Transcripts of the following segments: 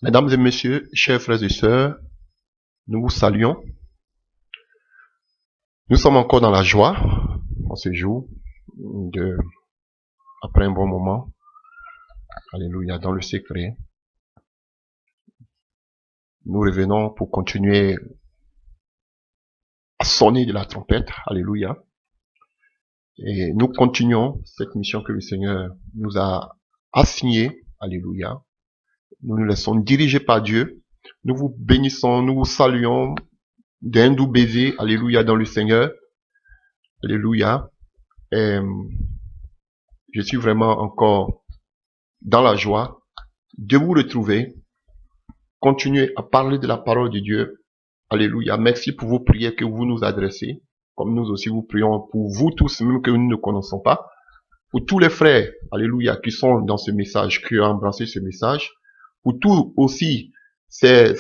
Mesdames et messieurs, chers frères et sœurs, nous vous saluons. Nous sommes encore dans la joie en ce jour, après un bon moment. Alléluia, dans le secret. Nous revenons pour continuer à sonner de la trompette. Alléluia. Et nous continuons cette mission que le Seigneur nous a assignée. Alléluia. Nous nous laissons diriger par Dieu. Nous vous bénissons, nous vous saluons d'un doux baiser. Alléluia dans le Seigneur. Alléluia. Et je suis vraiment encore dans la joie de vous retrouver. Continuez à parler de la parole de Dieu. Alléluia. Merci pour vos prières que vous nous adressez. Comme nous aussi vous prions pour vous tous, même que nous ne connaissons pas. Pour tous les frères, alléluia, qui sont dans ce message, qui ont embrassé ce message. Pour tous aussi, ceux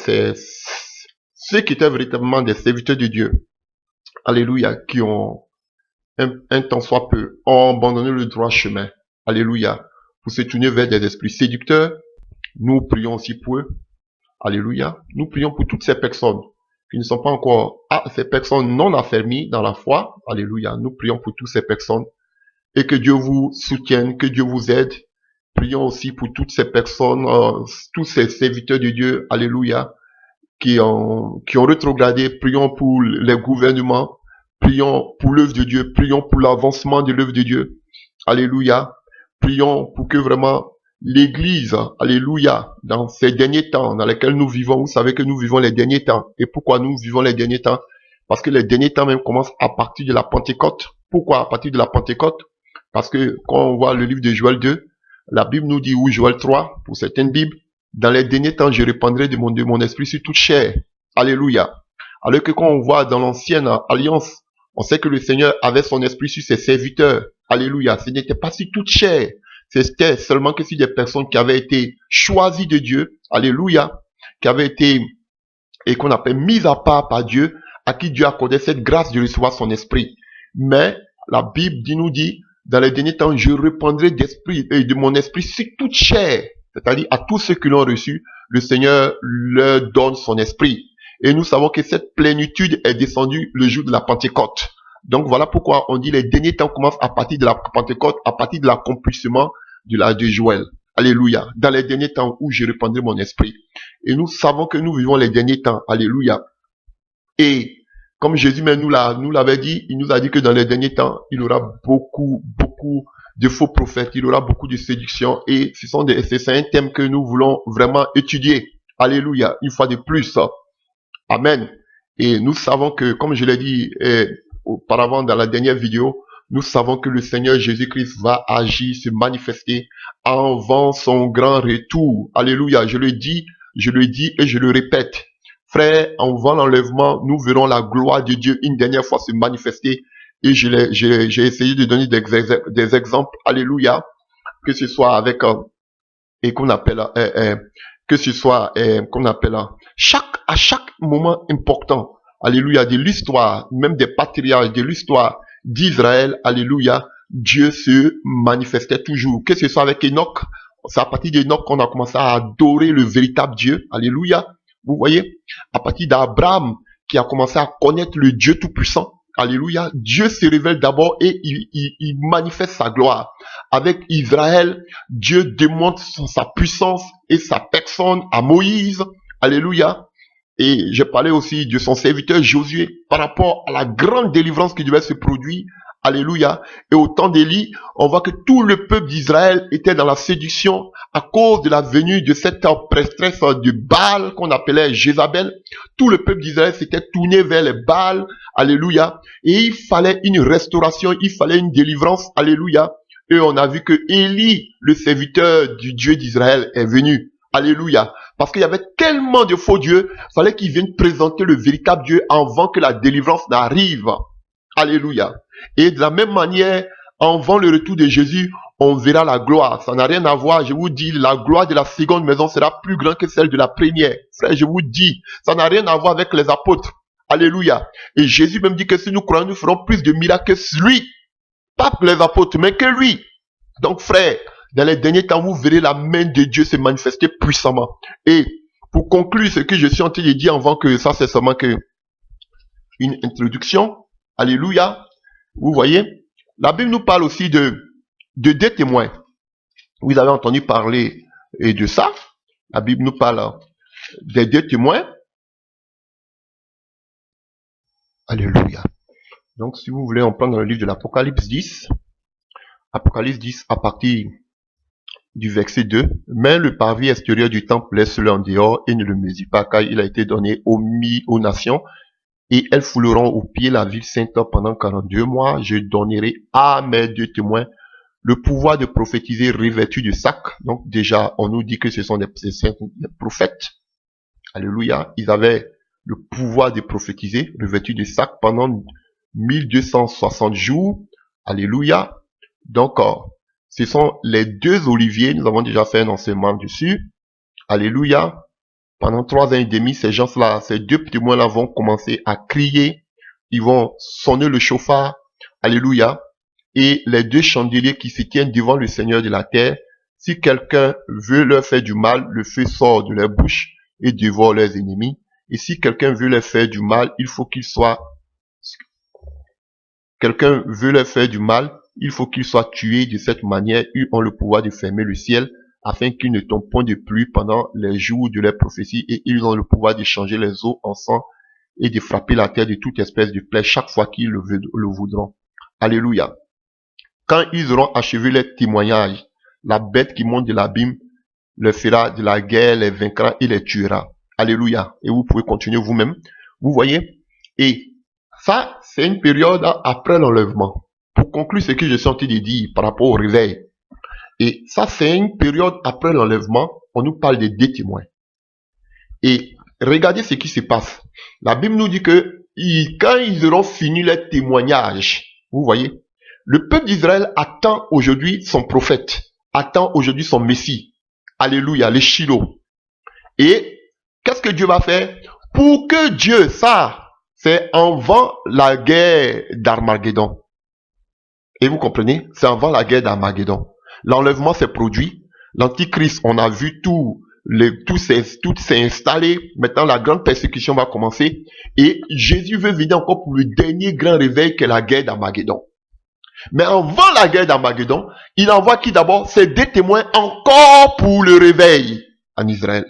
qui étaient véritablement des serviteurs de Dieu. Alléluia, qui ont un temps soit peu, ont abandonné le droit chemin. Alléluia. Pour se tourner vers des esprits séducteurs. Nous prions aussi pour eux. Alléluia. Nous prions pour toutes ces personnes qui ne sont pas encore, ces personnes non affermies dans la foi. Alléluia. Nous prions pour toutes ces personnes et que Dieu vous soutienne, que Dieu vous aide. Prions aussi pour toutes ces personnes, tous ces serviteurs de Dieu. Alléluia. Qui ont rétrogradé. Prions pour les gouvernements. Prions pour l'œuvre de Dieu. Prions pour l'avancement de l'œuvre de Dieu. Alléluia. Prions pour que vraiment l'Église, alléluia, dans ces derniers temps dans lesquels nous vivons, vous savez que nous vivons les derniers temps. Et pourquoi nous vivons les derniers temps? Parce que les derniers temps même commencent à partir de la Pentecôte. Pourquoi à partir de la Pentecôte? Parce que quand on voit le livre de Joël 2, la Bible nous dit, ou Joël 3, pour certaines Bibles, dans les derniers temps, je répandrai de mon esprit sur toute chair. Alléluia. Alors que quand on voit dans l'ancienne alliance, on sait que le Seigneur avait son esprit sur ses serviteurs. Alléluia. Ce n'était pas sur toute chair. C'était seulement que sur des personnes qui avaient été choisies de Dieu. Alléluia. Qui avaient été, et qu'on appelle mises à part par Dieu, à qui Dieu accordait cette grâce de recevoir son esprit. Mais la Bible nous dit, dans les derniers temps, je répandrai d'esprit et de mon esprit sur toute chair. C'est-à-dire à tous ceux qui l'ont reçu, le Seigneur leur donne son esprit. Et nous savons que cette plénitude est descendue le jour de la Pentecôte. Donc voilà pourquoi on dit les derniers temps commencent à partir de la Pentecôte, à partir de l'accomplissement de Joël. Alléluia. Dans les derniers temps où je répandrai mon esprit. Et nous savons que nous vivons les derniers temps. Alléluia. Et comme Jésus même nous l'avait dit, il nous a dit que dans les derniers temps, il y aura beaucoup de faux prophètes, il y aura beaucoup de séduction. Et c'est un thème que nous voulons vraiment étudier. Alléluia. Une fois de plus. Amen. Et nous savons que, comme je l'ai dit auparavant dans la dernière vidéo, nous savons que le Seigneur Jésus-Christ va agir, se manifester avant son grand retour. Alléluia. Je le dis et je le répète. Frère, avant l'enlèvement, nous verrons la gloire de Dieu une dernière fois se manifester. Et j'ai essayé de donner des exemples. Alléluia. Que ce soit avec, et qu'on appelle, que ce soit, qu'on appelle, à chaque moment important, alléluia, de l'histoire, même des patriarches, de l'histoire d'Israël, alléluia, Dieu se manifestait toujours. Que ce soit avec Enoch, c'est à partir d'Enoch qu'on a commencé à adorer le véritable Dieu, alléluia. Vous voyez, à partir d'Abraham, qui a commencé à connaître le Dieu tout-puissant, alléluia, Dieu se révèle d'abord et il manifeste sa gloire. Avec Israël, Dieu démontre sa puissance et sa personne à Moïse, alléluia. Et j'ai parlé aussi de son serviteur Josué par rapport à la grande délivrance qui devait se produire. Alléluia. Et au temps d'Élie, on voit que tout le peuple d'Israël était dans la séduction à cause de la venue de cette prêtresse de Baal qu'on appelait Jézabel. Tout le peuple d'Israël s'était tourné vers les Baals. Alléluia. Et il fallait une restauration, il fallait une délivrance. Alléluia. Et on a vu que Élie, le serviteur du Dieu d'Israël, est venu. Alléluia. Parce qu'il y avait tellement de faux dieux, il fallait qu'ils viennent présenter le véritable Dieu avant que la délivrance n'arrive. Alléluia. Et de la même manière, avant le retour de Jésus, on verra la gloire. Ça n'a rien à voir, je vous dis, la gloire de la seconde maison sera plus grande que celle de la première. Frère, je vous dis, ça n'a rien à voir avec les apôtres. Alléluia. Et Jésus même dit que si nous croyons, nous ferons plus de miracles que lui. Pas que les apôtres, mais que lui. Donc frère, dans les derniers temps, vous verrez la main de Dieu se manifester puissamment. Et pour conclure ce que je suis en train de dire avant que ça, c'est seulement que une introduction. Alléluia. Vous voyez, la Bible nous parle aussi de deux témoins. Vous avez entendu parler de ça. La Bible nous parle des deux témoins. Alléluia. Donc, si vous voulez, on prend dans le livre de l'Apocalypse 10. Apocalypse 10 à partir du verset 2. Mais le parvis extérieur du temple, laisse-le en dehors et ne le mesure pas, car il a été donné aux nations, et elles fouleront au pied la ville sainte pendant 42 mois. Je donnerai à mes deux témoins le pouvoir de prophétiser revêtus de sac. Donc déjà, on nous dit que ce sont des prophètes. Alléluia. Ils avaient le pouvoir de prophétiser revêtus de sac pendant 1260 jours. Alléluia. Donc, ce sont les deux oliviers. Nous avons déjà fait un enseignement dessus. Alléluia. Pendant 3 ans et demi, ces gens-là, ces deux témoins-là vont commencer à crier. Ils vont sonner le chauffard. Alléluia. Et les deux chandeliers qui se tiennent devant le Seigneur de la terre, si quelqu'un veut leur faire du mal, le feu sort de leur bouche et dévore leurs ennemis. Et si quelqu'un veut leur faire du mal, il faut qu'il soit tué de cette manière. Ils ont le pouvoir de fermer le ciel afin qu'il ne tombe point de pluie pendant les jours de leur prophétie, et ils ont le pouvoir de changer les eaux en sang et de frapper la terre de toute espèce de plaie chaque fois qu'ils le voudront. Alléluia. Quand ils auront achevé leur témoignage, la bête qui monte de l'abîme leur fera de la guerre, les vaincra et les tuera. Alléluia. Et vous pouvez continuer vous-même. Vous voyez? Et ça, c'est une période après l'enlèvement. Pour conclure ce que je suis en train de dire par rapport au réveil. Et ça, c'est une période après l'enlèvement. On nous parle des deux témoins. Et regardez ce qui se passe. La Bible nous dit que quand ils auront fini leur témoignage, vous voyez, le peuple d'Israël attend aujourd'hui son prophète, attend aujourd'hui son Messie. Alléluia, les Shiloh. Et qu'est-ce que Dieu va faire? Pour que Dieu, ça, c'est avant la guerre d'Armageddon. Et vous comprenez? C'est avant la guerre d'Armageddon. L'enlèvement s'est produit. L'Antichrist, on a vu tout s'est installé. Maintenant, la grande persécution va commencer. Et Jésus veut venir encore pour le dernier grand réveil qu'est la guerre d'Armageddon. Mais avant la guerre d'Armageddon, il envoie qui d'abord? Ces deux témoins encore pour le réveil en Israël.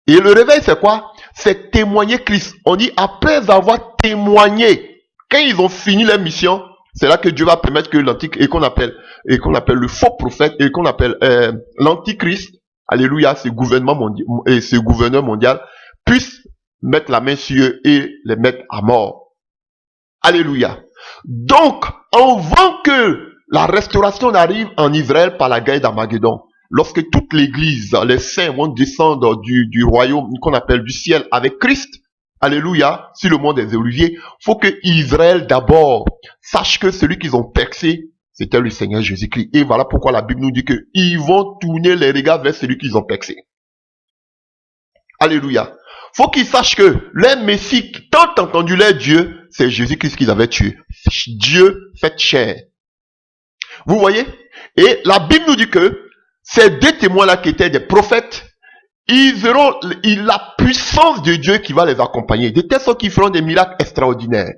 Et le réveil, c'est quoi? C'est témoigner Christ. On dit, après avoir témoigné, quand ils ont fini leur mission, c'est là que Dieu va permettre que l'antichrist, et qu'on appelle le faux prophète, et qu'on appelle l'antichrist, alléluia, ce gouverneur mondial, puisse mettre la main sur eux et les mettre à mort. Alléluia. Donc, avant que la restauration arrive en Israël par la guerre d'Armageddon, lorsque toute l'église, les saints vont descendre du royaume qu'on appelle du ciel avec Christ, alléluia, sur le mont des Oliviers, faut que Israël d'abord sache que celui qu'ils ont percé, c'était le Seigneur Jésus-Christ. Et voilà pourquoi la Bible nous dit qu'ils vont tourner les regards vers celui qu'ils ont percé. Alléluia. Faut qu'ils sachent que leur Messie, tant entendu leur Dieu, c'est Jésus-Christ qu'ils avaient tué. Dieu fait chair. Vous voyez? Et la Bible nous dit que ces deux témoins-là qui étaient des prophètes, ils auront la puissance de Dieu qui va les accompagner. De telle sorte qu'ils feront des miracles extraordinaires.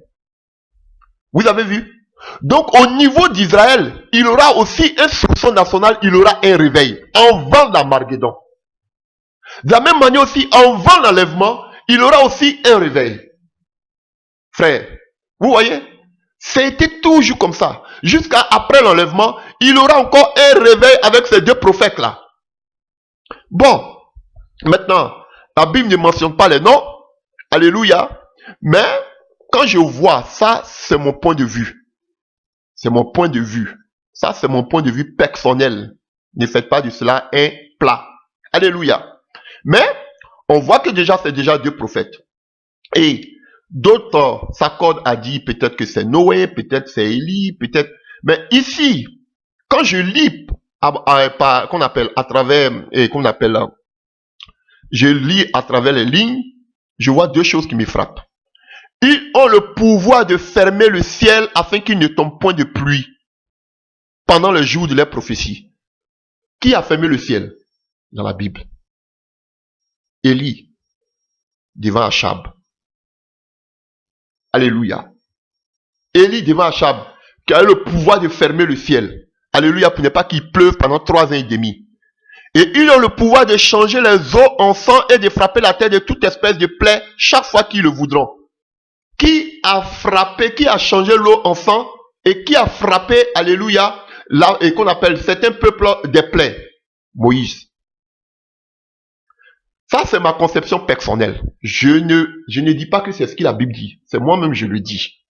Vous avez vu? Donc au niveau d'Israël, il aura aussi un soupçon national, il aura un réveil. Avant l'Armageddon. De la même manière aussi, avant l'enlèvement, il aura aussi un réveil. Frère, vous voyez? C'était toujours comme ça. Jusqu'à après l'enlèvement, il aura encore un réveil avec ces deux prophètes-là. Bon, maintenant, la Bible ne mentionne pas les noms. Alléluia. Mais, quand je vois ça, c'est mon point de vue. C'est mon point de vue. Ça, c'est mon point de vue personnel. Ne faites pas de cela un plat. Alléluia. Mais, on voit que déjà, c'est déjà deux prophètes. Et d'autres s'accordent à dire peut-être que c'est Noé, peut-être c'est Élie, peut-être. Mais ici, quand je lis, je lis à travers les lignes, je vois deux choses qui me frappent. Ils ont le pouvoir de fermer le ciel afin qu'il ne tombe point de pluie pendant le jour de leur prophétie. Qui a fermé le ciel dans la Bible? Élie devant Achab. Alléluia. Élie devant Achab, qui a le pouvoir de fermer le ciel. Alléluia, pour ne pas qu'il pleuve pendant 3 ans et demi. Et ils ont le pouvoir de changer les eaux en sang et de frapper la terre de toute espèce de plaie chaque fois qu'ils le voudront. Qui a frappé, qui a changé l'eau en sang et qui a frappé, alléluia, là, et qu'on appelle certains peuples des plaies? Moïse. Ça, c'est ma conception personnelle. Je ne dis pas que c'est ce que la Bible dit. C'est moi-même, je le dis.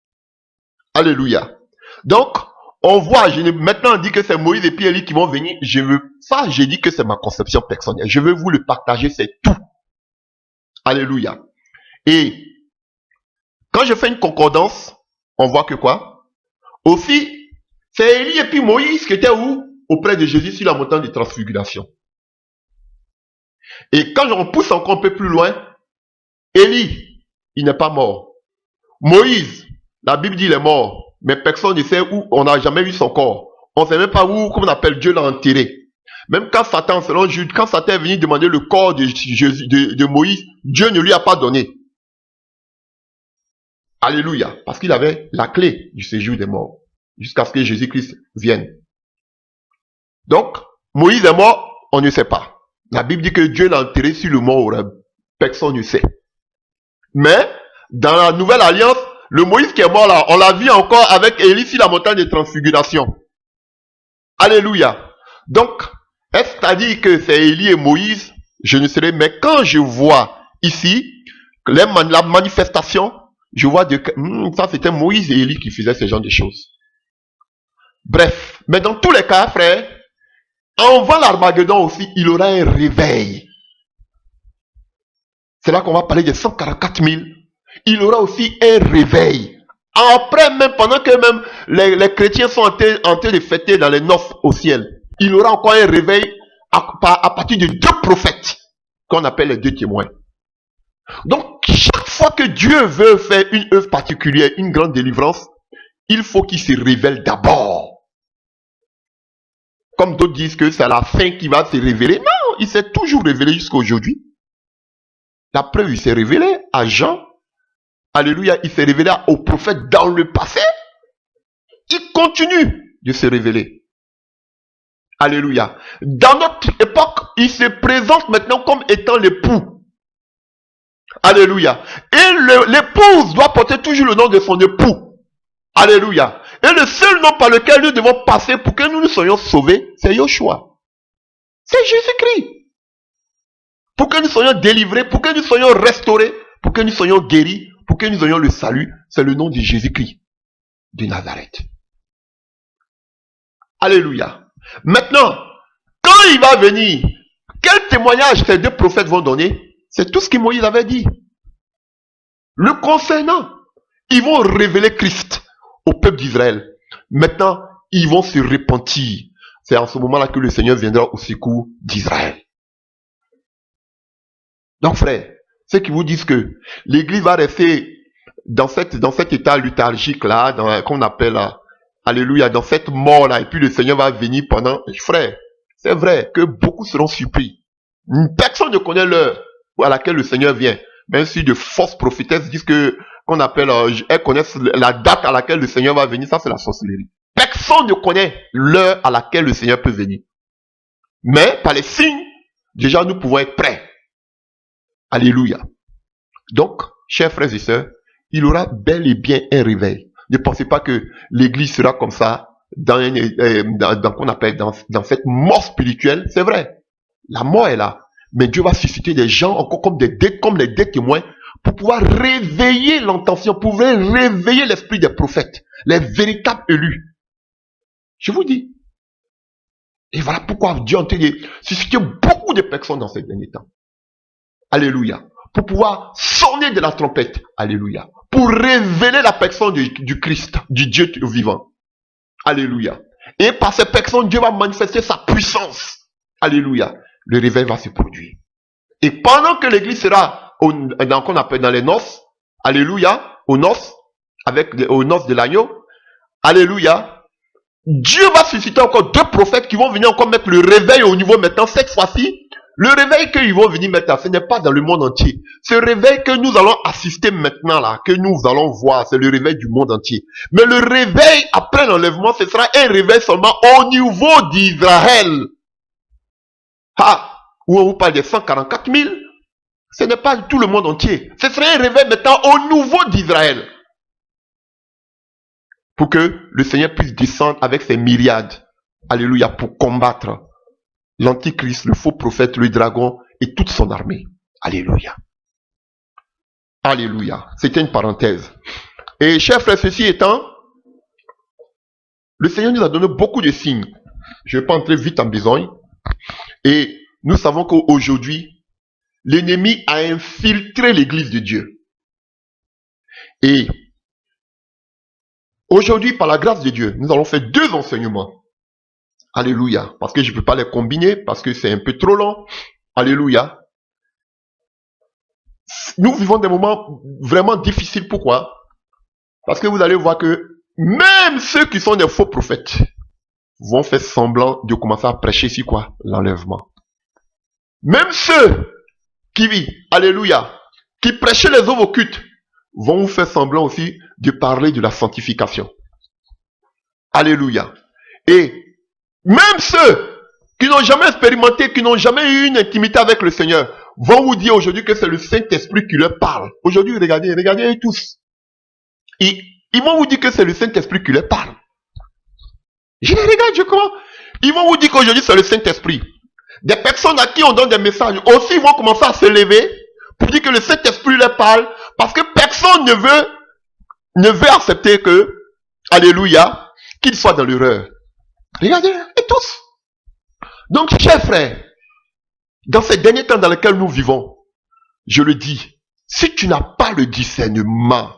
Alléluia. Donc, on voit, maintenant on dit que c'est Moïse et puis Élie qui vont venir. J'ai dit que c'est ma conception personnelle. Je veux vous le partager, c'est tout. Alléluia. Et quand je fais une concordance, on voit que quoi? Aussi, c'est Élie et puis Moïse qui étaient où? Auprès de Jésus sur la montagne de transfiguration. Et quand on pousse encore un peu plus loin, Élie, il n'est pas mort. Moïse, la Bible dit il est mort, mais personne ne sait où, on n'a jamais vu son corps. On ne sait même pas où, comme on appelle, Dieu l'a enterré. Même quand Satan, selon Jude, quand Satan est venu demander le corps de Moïse, Dieu ne lui a pas donné. Alléluia. Parce qu'il avait la clé du séjour des morts. Jusqu'à ce que Jésus-Christ vienne. Donc, Moïse est mort, on ne sait pas. La Bible dit que Dieu l'a enterré sur le mont Horeb. Personne ne sait. Mais, dans la nouvelle alliance, le Moïse qui est mort là, on l'a vu encore avec Élie sur la montagne de transfiguration. Alléluia. Donc, est-ce à dire que c'est Élie et Moïse? Je ne sais pas. Mais quand je vois ici, la manifestation, je vois que ça c'était Moïse et Élie qui faisaient ce genre de choses. Bref, mais dans tous les cas, frère, avant l'Armageddon aussi, il y aura un réveil. C'est là qu'on va parler des 144 000. Il y aura aussi un réveil. Après, même pendant que même les chrétiens sont en train de fêter dans les noces au ciel, il y aura encore un réveil à partir de 2 prophètes qu'on appelle les 2 témoins. Donc, chaque fois que Dieu veut faire une œuvre particulière, une grande délivrance, il faut qu'il se révèle d'abord. Comme d'autres disent que c'est à la fin qu'il va se révéler. Non, il s'est toujours révélé jusqu'à aujourd'hui. La preuve, il s'est révélé à Jean. Alléluia, il s'est révélé aux prophètes dans le passé. Il continue de se révéler. Alléluia. Dans notre époque, il se présente maintenant comme étant l'époux. Alléluia. Et l'épouse doit porter toujours le nom de son époux. Alléluia. Et le seul nom par lequel nous devons passer pour que nous soyons sauvés, c'est Yoshua. C'est Jésus-Christ. Pour que nous soyons délivrés, pour que nous soyons restaurés, pour que nous soyons guéris, pour que nous ayons le salut, c'est le nom de Jésus-Christ de Nazareth. Alléluia. Maintenant, quand il va venir, quel témoignage ces 2 prophètes vont donner? C'est tout ce que Moïse avait dit. Le concernant, ils vont révéler Christ au peuple d'Israël. Maintenant, ils vont se repentir. C'est en ce moment-là que le Seigneur viendra au secours d'Israël. Donc, frère, ceux qui vous disent que l'Église va rester dans cet état léthargique-là, qu'on appelle, alléluia, dans cette mort-là, et puis le Seigneur va venir pendant... Frère, c'est vrai que beaucoup seront surpris. Personne ne connaît l'heure à laquelle le Seigneur vient. Même si de fausses prophétesses disent qu'on appelle, elles connaissent la date à laquelle le Seigneur va venir, ça c'est la sorcellerie. Personne ne connaît l'heure à laquelle le Seigneur peut venir. Mais par les signes, déjà nous pouvons être prêts. Alléluia. Donc, chers frères et sœurs, il y aura bel et bien un réveil. Ne pensez pas que l'église sera comme ça, qu'on appelle dans cette mort spirituelle. C'est vrai. La mort est là. Mais Dieu va susciter des gens encore comme les 2 témoins pour pouvoir réveiller l'intention, pour pouvoir réveiller l'esprit des prophètes, les véritables élus. Je vous dis. Et voilà pourquoi Dieu est en train de susciter beaucoup de personnes dans ces derniers temps. Alléluia. Pour pouvoir sonner de la trompette. Alléluia. Pour révéler la personne du Christ, du Dieu vivant. Alléluia. Et par ces personnes, Dieu va manifester sa puissance. Alléluia. Le réveil va se produire. Et pendant que l'église sera qu'on appelle dans les noces, alléluia, aux noces de l'agneau, alléluia, Dieu va susciter encore 2 prophètes qui vont venir encore mettre le réveil au niveau maintenant, cette fois-ci, Le réveil qu'ils vont venir mettre là, ce n'est pas dans le monde entier. Ce réveil que nous allons assister maintenant là, que nous allons voir, c'est le réveil du monde entier. Mais le réveil après l'enlèvement, ce sera un réveil seulement au niveau d'Israël. Ah, où on vous parle des 144 000, ce n'est pas tout le monde entier. Ce sera un réveil maintenant au niveau d'Israël. Pour que le Seigneur puisse descendre avec ses myriades. Alléluia, pour combattre l'antichrist, le faux prophète, le dragon et toute son armée. Alléluia. Alléluia. C'était une parenthèse. Et chers frères, ceci étant, le Seigneur nous a donné beaucoup de signes. Je ne vais pas entrer vite en besogne. Et nous savons qu'aujourd'hui, l'ennemi a infiltré l'église de Dieu. Et aujourd'hui, par la grâce de Dieu, nous allons faire 2 enseignements. Alléluia. Parce que je ne peux pas les combiner, parce que c'est un peu trop long. Alléluia. Nous vivons des moments vraiment difficiles. Pourquoi? Parce que vous allez voir que même ceux qui sont des faux prophètes vont faire semblant de commencer à prêcher ici quoi? L'enlèvement. Même ceux qui, alléluia, qui prêchaient les œuvres occultes vont vous faire semblant aussi de parler de la sanctification. Alléluia. Et même ceux qui n'ont jamais expérimenté, qui n'ont jamais eu une intimité avec le Seigneur, vont vous dire aujourd'hui que c'est le Saint-Esprit qui leur parle. Aujourd'hui, regardez tous. Ils vont vous dire que c'est le Saint-Esprit qui leur parle. Je les regarde, je crois. Ils vont vous dire qu'aujourd'hui c'est le Saint-Esprit. Des personnes à qui on donne des messages aussi vont commencer à se lever pour dire que le Saint-Esprit leur parle parce que personne ne veut accepter que, alléluia, qu'ils soient dans l'erreur. Regardez, et tous. Donc, chers frères, dans ces derniers temps dans lesquels nous vivons, je le dis, si tu n'as pas le discernement,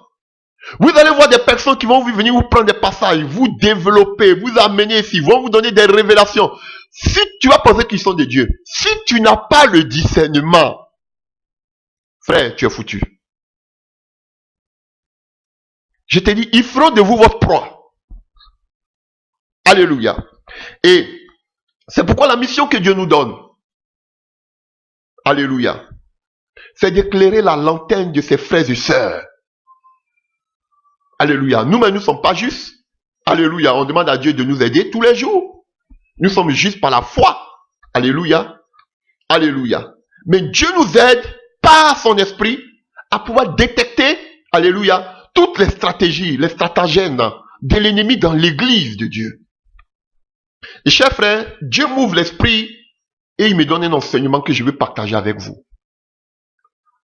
vous allez voir des personnes qui vont venir vous prendre des passages, vous développer, vous amener ici, vont vous donner des révélations. Si tu vas penser qu'ils sont des dieux, si tu n'as pas le discernement, frère, tu es foutu. Je te dis, ils feront de vous votre proie. Alléluia. Et c'est pourquoi la mission que Dieu nous donne, alléluia, c'est d'éclairer la lanterne de ses frères et sœurs. Alléluia. Nous-mêmes, nous ne sommes pas justes. Alléluia. On demande à Dieu de nous aider tous les jours. Nous sommes justes par la foi. Alléluia. Alléluia. Mais Dieu nous aide par son esprit à pouvoir détecter, alléluia, toutes les stratégies, les stratagèmes de l'ennemi dans l'église de Dieu. Et chers frères, Dieu m'ouvre l'esprit et il me donne un enseignement que je veux partager avec vous.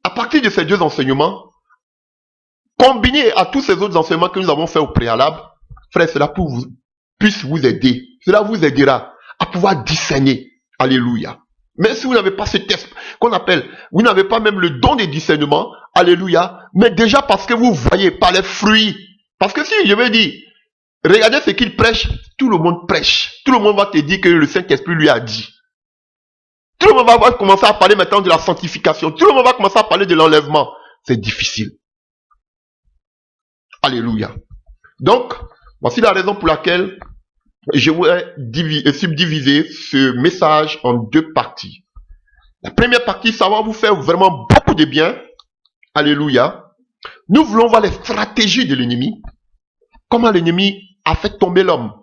À partir de ces 2 enseignements, combiné à tous ces autres enseignements que nous avons fait au préalable, frère, cela puisse vous aider. Cela vous aidera à pouvoir discerner. Alléluia. Mais si vous n'avez pas ce test qu'on appelle, vous n'avez pas même le don de discernement, alléluia, mais déjà parce que vous voyez par les fruits. Parce que si je veux dire, regardez ce qu'il prêche, tout le monde prêche. Tout le monde va te dire que le Saint-Esprit lui a dit. Tout le monde va commencer à parler maintenant de la sanctification. Tout le monde va commencer à parler de l'enlèvement. C'est difficile. Alléluia. Donc, voici la raison pour laquelle je voudrais subdiviser ce message en 2 parties. La première partie, ça va vous faire vraiment beaucoup de bien. Alléluia. Nous voulons voir les stratégies de l'ennemi. Comment l'ennemi a fait tomber l'homme.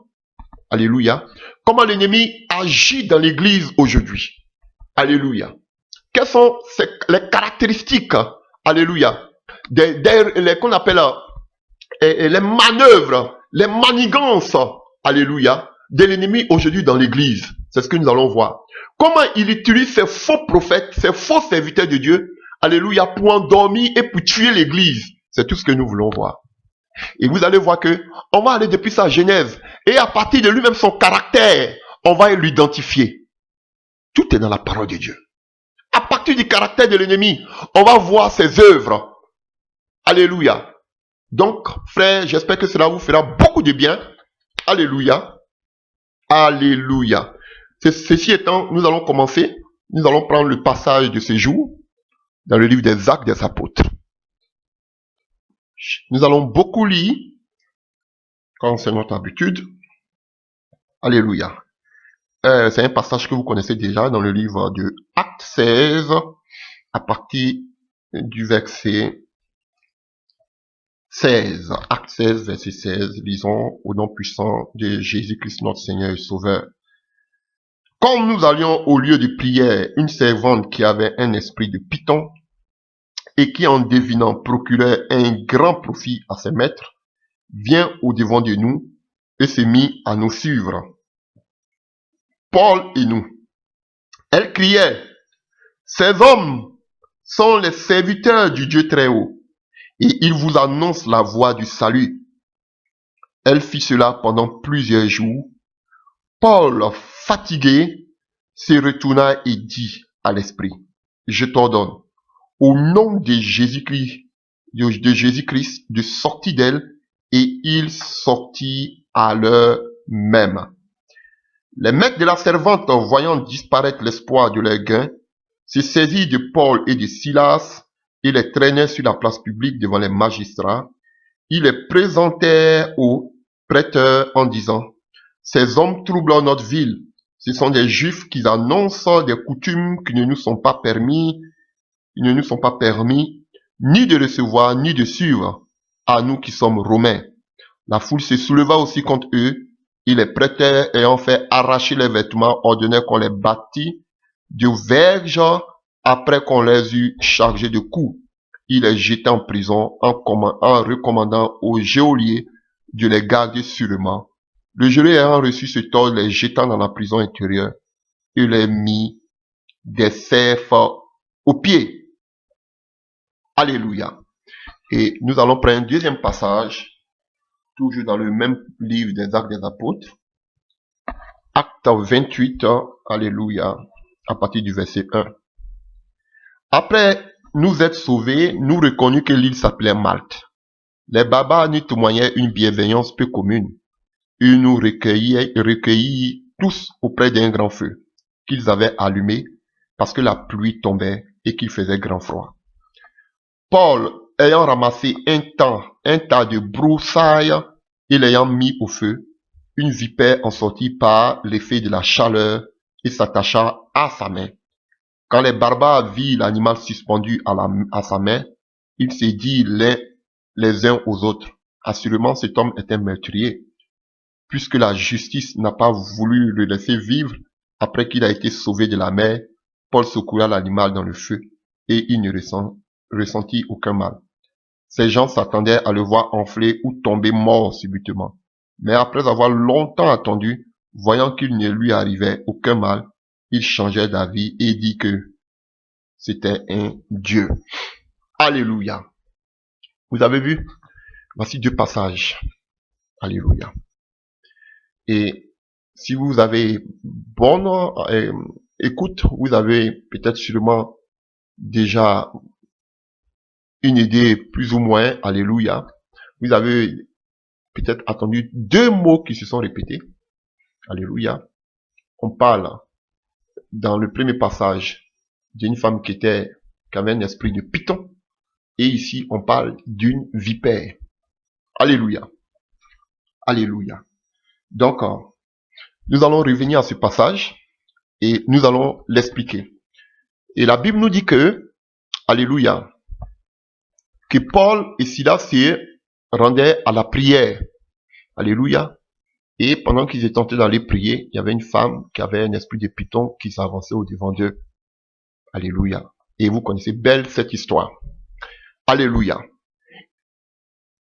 Alléluia. Comment l'ennemi agit dans l'église aujourd'hui. Alléluia. Quelles sont les caractéristiques, alléluia, qu'on appelle les manœuvres, les manigances, alléluia, de l'ennemi aujourd'hui dans l'église. C'est ce que nous allons voir. Comment il utilise ces faux prophètes, ces faux serviteurs de Dieu, alléluia, pour endormir et pour tuer l'église. C'est tout ce que nous voulons voir. Et vous allez voir que on va aller depuis sa genèse. Et à partir de lui-même, son caractère, on va l'identifier. Tout est dans la parole de Dieu. À partir du caractère de l'ennemi, on va voir ses œuvres. Alléluia. Donc, frère, j'espère que cela vous fera beaucoup de bien. Alléluia. Alléluia. Ceci étant, nous allons commencer. Nous allons prendre le passage de ce jour dans le livre des Actes des Apôtres. Nous allons beaucoup lire, comme c'est notre habitude. Alléluia. c'est un passage que vous connaissez déjà dans le livre de Acte 16, à partir du verset 16. Acte 16, verset 16. Lisons au nom puissant de Jésus-Christ, notre Seigneur et Sauveur. Comme nous allions au lieu de prière, une servante qui avait un esprit de python et qui en devinant procurait un grand profit à ses maîtres, vient au devant de nous et se mit à nous suivre. Paul et nous. Elle criait, ces hommes sont les serviteurs du Dieu très haut et ils vous annoncent la voie du salut. Elle fit cela pendant plusieurs jours. Paul, fatigué, se retourna et dit à l'esprit, je t'ordonne, au nom de Jésus-Christ, de sortir d'elle, et il sortit à l'heure même. Les maîtres de la servante, voyant disparaître l'espoir de leur gain, se saisirent de Paul et de Silas et les traînèrent sur la place publique devant les magistrats. Ils les présentèrent aux prêteurs en disant, ces hommes troublent notre ville. Ce sont des Juifs qui annoncent des coutumes qui ne nous sont pas permis, ni de recevoir, ni de suivre, à nous qui sommes Romains. La foule se souleva aussi contre eux, et les prêteurs ayant fait arracher les vêtements, ordonnèrent qu'on les bâtît de verges après qu'on les eut chargés de coups. Il les jeta en prison en recommandant au geôlier de les garder sûrement. Le geôlier ayant reçu ce ordre, les jeta dans la prison intérieure et les mit des cerfs aux pieds. Alléluia. Et nous allons prendre un deuxième passage, toujours dans le même livre des Actes des Apôtres. Acte 28, alléluia, à partir du verset 1. Après nous être sauvés, nous reconnûmes que l'île s'appelait Malte. Les barbares nous témoignaient une bienveillance peu commune. Ils nous recueillis tous auprès d'un grand feu qu'ils avaient allumé parce que la pluie tombait et qu'il faisait grand froid. Paul, ayant ramassé un tas de broussailles et l'ayant mis au feu, une vipère en sortit par l'effet de la chaleur et s'attacha à sa main. Quand les barbares virent l'animal suspendu à sa main, ils se dirent les uns aux autres, assurément cet homme est un meurtrier, puisque la justice n'a pas voulu le laisser vivre après qu'il a été sauvé de la mer. Paul secoua l'animal dans le feu et il ne ressentit aucun mal. Ces gens s'attendaient à le voir enfler ou tomber mort subitement. Mais après avoir longtemps attendu, voyant qu'il ne lui arrivait aucun mal, il changeait d'avis et dit que c'était un Dieu. Alléluia. Vous avez vu? Voici deux passages. Alléluia. Et si vous avez bonne écoute, vous avez peut-être sûrement déjà une idée plus ou moins, alléluia. Vous avez peut-être entendu deux mots qui se sont répétés. Alléluia. On parle dans le premier passage d'une femme qui avait un esprit de python. Et ici, on parle d'une vipère. Alléluia. Alléluia. Donc, nous allons revenir à ce passage et nous allons l'expliquer. Et la Bible nous dit que, alléluia, que Paul et Silas se rendaient à la prière. Alléluia. Et pendant qu'ils étaient en train d'aller prier, il y avait une femme qui avait un esprit de python qui s'avançait au devant d'eux. Alléluia. Et vous connaissez belle cette histoire. Alléluia.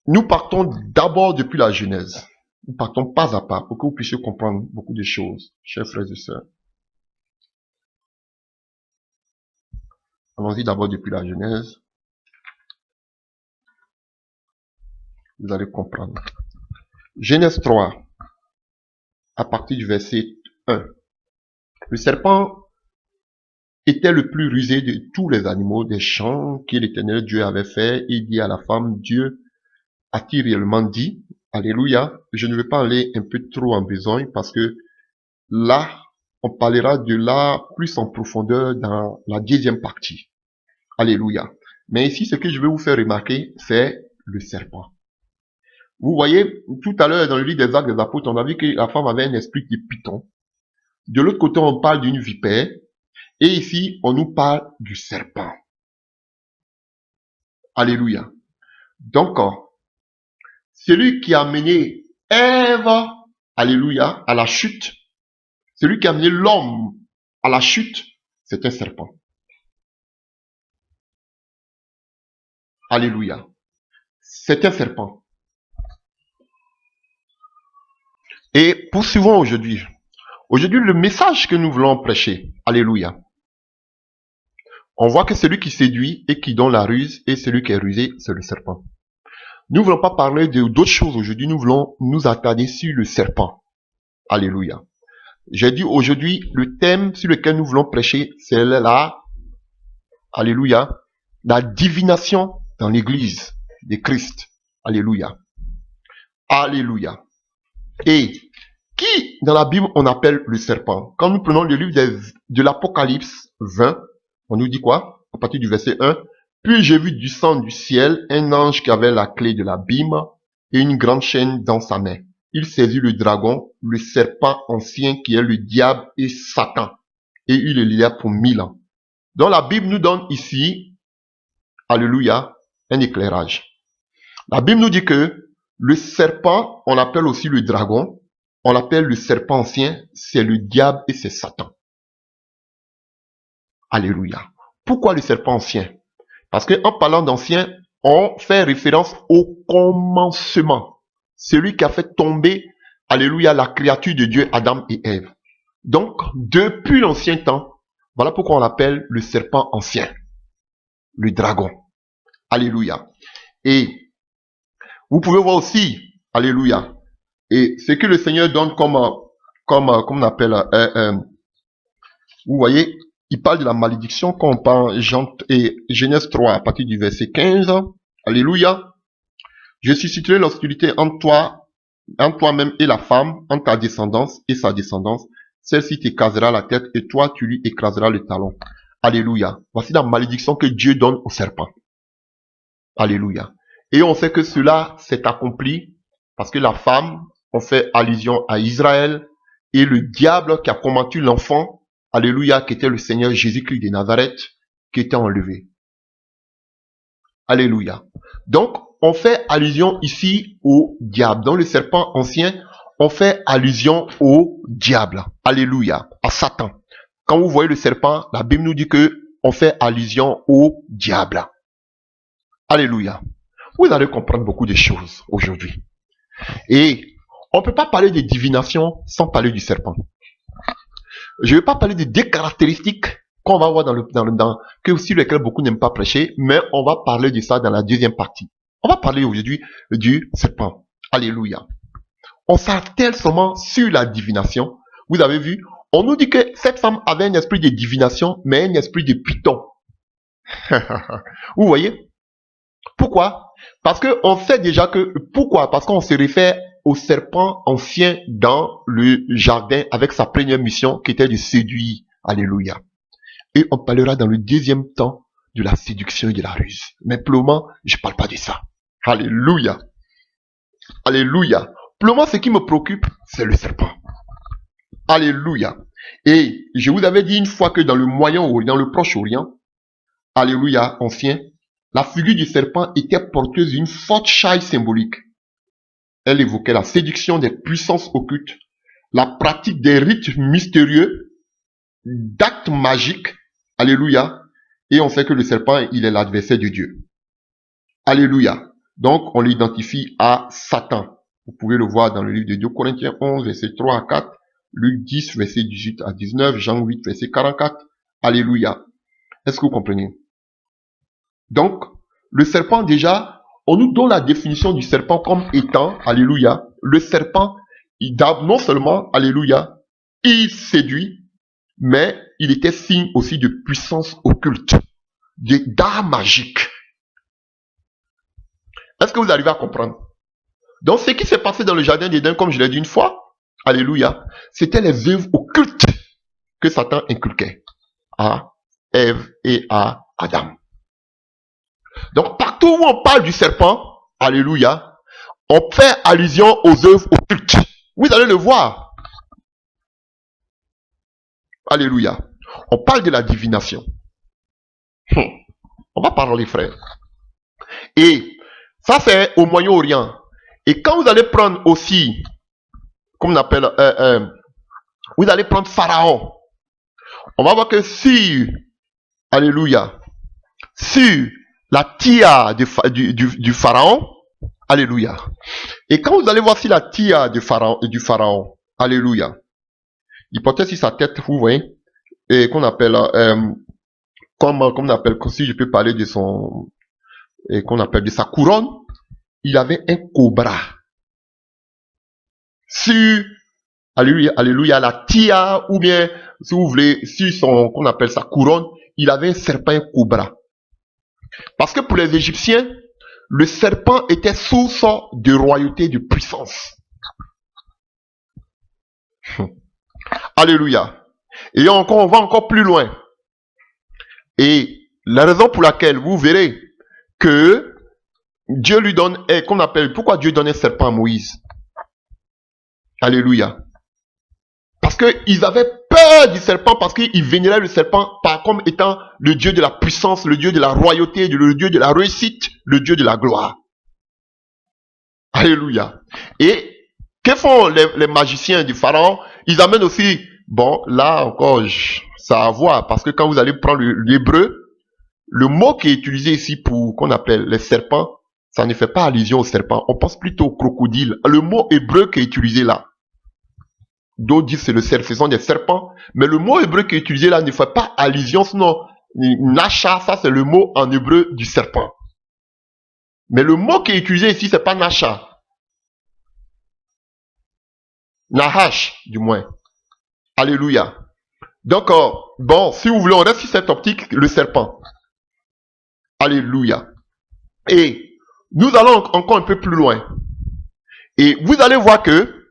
Nous partons d'abord depuis la Genèse. Nous partons pas à pas pour que vous puissiez comprendre beaucoup de choses, chers frères et sœurs. Allons-y d'abord depuis la Genèse. Vous allez comprendre. Genèse 3, à partir du verset 1. Le serpent était le plus rusé de tous les animaux des champs que l'Éternel Dieu avait fait. Et il dit à la femme, Dieu a-t-il réellement dit, alléluia, je ne vais pas aller un peu trop en besogne parce que là, on parlera de là plus en profondeur dans la deuxième partie. Alléluia. Mais ici, ce que je veux vous faire remarquer, c'est le serpent. Vous voyez, tout à l'heure, dans le livre des Actes des Apôtres, on a vu que la femme avait un esprit de python. De l'autre côté, on parle d'une vipère. Et ici, on nous parle du serpent. Alléluia. Donc, celui qui a amené Ève, alléluia, à la chute, celui qui a amené l'homme à la chute, c'est un serpent. Alléluia. C'est un serpent. Et poursuivons aujourd'hui. Aujourd'hui, le message que nous voulons prêcher, alléluia. On voit que celui qui séduit et qui donne la ruse, et celui qui est rusé, c'est le serpent. Nous ne voulons pas parler d'autres choses aujourd'hui, nous voulons nous attarder sur le serpent. Alléluia. J'ai dit aujourd'hui, le thème sur lequel nous voulons prêcher, c'est alléluia, la divination dans l'église de Christ. Alléluia. Alléluia. Et qui, dans la Bible, on appelle le serpent? Quand nous prenons le livre de l'Apocalypse 20, on nous dit quoi? À partir du verset 1. Puis j'ai vu du sang du ciel un ange qui avait la clé de l'abîme et une grande chaîne dans sa main. Il saisit le dragon, le serpent ancien qui est le diable et Satan. Et il le lia pour 1000 ans. Donc la Bible nous donne ici, alléluia, un éclairage. La Bible nous dit que le serpent, on l'appelle aussi le dragon, on l'appelle le serpent ancien, c'est le diable et c'est Satan. Alléluia. Pourquoi le serpent ancien? Parce qu'en parlant d'ancien, on fait référence au commencement. Celui qui a fait tomber, alléluia, la créature de Dieu, Adam et Ève. Donc, depuis l'ancien temps, voilà pourquoi on l'appelle le serpent ancien. Le dragon. Alléluia. Et vous pouvez voir aussi, alléluia, et ce que le Seigneur donne comme on appelle, vous voyez, il parle de la malédiction quand on parle Genèse 3 à partir du verset 15. Alléluia. Je susciterai l'hostilité entre toi-même et la femme, entre ta descendance et sa descendance. Celle-ci t'écrasera la tête et toi tu lui écraseras le talon. Alléluia. Voici la malédiction que Dieu donne au serpent. Alléluia. Et on sait que cela s'est accompli parce que la femme, on fait allusion à Israël et le diable qui a combattu l'enfant, alléluia, qui était le Seigneur Jésus-Christ de Nazareth, qui était enlevé. Alléluia. Donc, on fait allusion ici au diable. Dans le serpent ancien, on fait allusion au diable. Alléluia. À Satan. Quand vous voyez le serpent, la Bible nous dit que on fait allusion au diable. Alléluia. Vous allez comprendre beaucoup de choses aujourd'hui. Et on ne peut pas parler de divination sans parler du serpent. Je ne vais pas parler des caractéristiques qu'on va voir que aussi lesquelles beaucoup n'aiment pas prêcher, mais on va parler de ça dans la deuxième partie. On va parler aujourd'hui du serpent. Alléluia. On s'attelle seulement sur la divination. Vous avez vu, on nous dit que cette femme avait un esprit de divination, mais un esprit de python. Vous voyez? Pourquoi? Parce que on sait déjà que, pourquoi? Parce qu'on se réfère au serpent ancien dans le jardin avec sa première mission qui était de séduire. Alléluia. Et on parlera dans le deuxième temps de la séduction et de la ruse. Mais pour le moment, je ne parle pas de ça. Alléluia. Alléluia. Pour le moment, ce qui me préoccupe, c'est le serpent. Alléluia. Et je vous avais dit une fois que dans le Moyen-Orient, le Proche-Orient, alléluia, ancien, la figure du serpent était porteuse d'une forte chaille symbolique. Elle évoquait la séduction des puissances occultes, la pratique des rites mystérieux, d'actes magiques, alléluia, et on sait que le serpent, il est l'adversaire de Dieu. Alléluia. Donc, on l'identifie à Satan. Vous pouvez le voir dans le livre de 2 Corinthiens 11, verset 3 à 4, Luc 10, verset 18 à 19, Jean 8, verset 44. Alléluia. Est-ce que vous comprenez? Donc, le serpent déjà, on nous donne la définition du serpent comme étant, alléluia, le serpent, non seulement, alléluia, il séduit, mais il était signe aussi de puissance occulte, d'art magique. Est-ce que vous arrivez à comprendre? Donc, ce qui s'est passé dans le jardin d'Éden, comme je l'ai dit une fois, alléluia, c'était les œuvres occultes que Satan inculquait à Ève et à Adam. Donc, partout où on parle du serpent, alléluia, on fait allusion aux œuvres occultes. Vous allez le voir. Alléluia. On parle de la divination. On va parler, frère. Et ça, c'est au Moyen-Orient. Et quand vous allez prendre aussi, comme on appelle, vous allez prendre Pharaon. On va voir que sur, alléluia, sur la tia du Pharaon, alléluia. Et quand vous allez voir sur la tia du Pharaon, alléluia, il portait sur sa tête, vous voyez, et qu'on appelle, comme on appelle, si je peux parler de son, et qu'on appelle de sa couronne, il avait un cobra. Sur, alléluia, alléluia, la tia, ou bien, si vous voulez, sur son, qu'on appelle sa couronne, il avait un serpent, un cobra. Parce que pour les Égyptiens, le serpent était source de royauté, de puissance. Alléluia. Et encore, on va encore plus loin. Et la raison pour laquelle vous verrez que Dieu lui donne, qu'on appelle, pourquoi Dieu donne un serpent à Moïse? Alléluia. Parce qu'ils avaient peur du serpent, parce qu'ils vénéraient le serpent comme étant le Dieu de la puissance, le Dieu de la royauté, le Dieu de la réussite, le Dieu de la gloire. Alléluia. Et que font les magiciens du Pharaon? Ils amènent aussi, bon, là encore, ça a à voir, parce que quand vous allez prendre l'hébreu, le mot qui est utilisé ici pour, qu'on appelle les serpents, ça ne fait pas allusion au serpent. On pense plutôt au crocodile. Le mot hébreu qui est utilisé là, d'autres disent c'est ce sont des serpents, mais le mot hébreu qui est utilisé là ne fait pas allusion, sinon, Nasha, ça c'est le mot en hébreu du serpent. Mais le mot qui est utilisé ici, c'est pas Nasha. Nahash, du moins. Alléluia. Donc, bon, si vous voulez, on reste sur cette optique, le serpent. Alléluia. Et nous allons encore un peu plus loin. Et vous allez voir que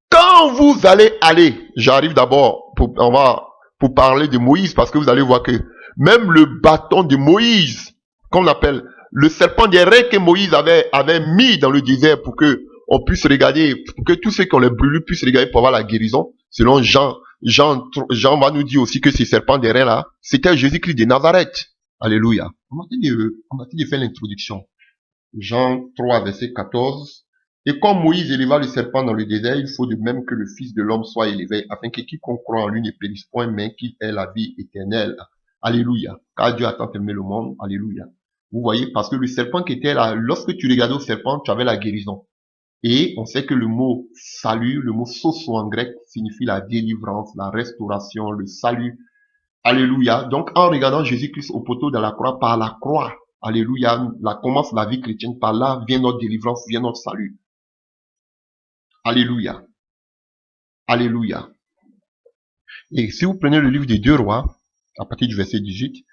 quand vous allez aller, j'arrive d'abord, pour parler de Moïse, parce que vous allez voir que même le bâton de Moïse, qu'on appelle le serpent des reins que Moïse avait mis dans le désert pour que on puisse regarder, pour que tous ceux qui ont les brûlures puissent regarder pour avoir la guérison, selon Jean va nous dire aussi que ces serpents des reins là, c'était Jésus-Christ de Nazareth. Alléluia. On va te faire l'introduction. Jean 3, verset 14. Et comme Moïse éleva le serpent dans le désert, il faut de même que le Fils de l'homme soit élevé, afin que quiconque croit en lui ne périsse point, mais qu'il ait la vie éternelle. Alléluia. Car Dieu a tant aimé le monde. Alléluia. Vous voyez, parce que le serpent qui était là, lorsque tu regardais au serpent, tu avais la guérison. Et on sait que le mot salut, le mot soso en grec, signifie la délivrance, la restauration, le salut. Alléluia. Donc, en regardant Jésus-Christ au poteau de la croix, par la croix, alléluia, là commence la vie chrétienne, par là vient notre délivrance, vient notre salut. Alléluia. Alléluia. Et si vous prenez le livre des 2 rois, à partir du verset 18,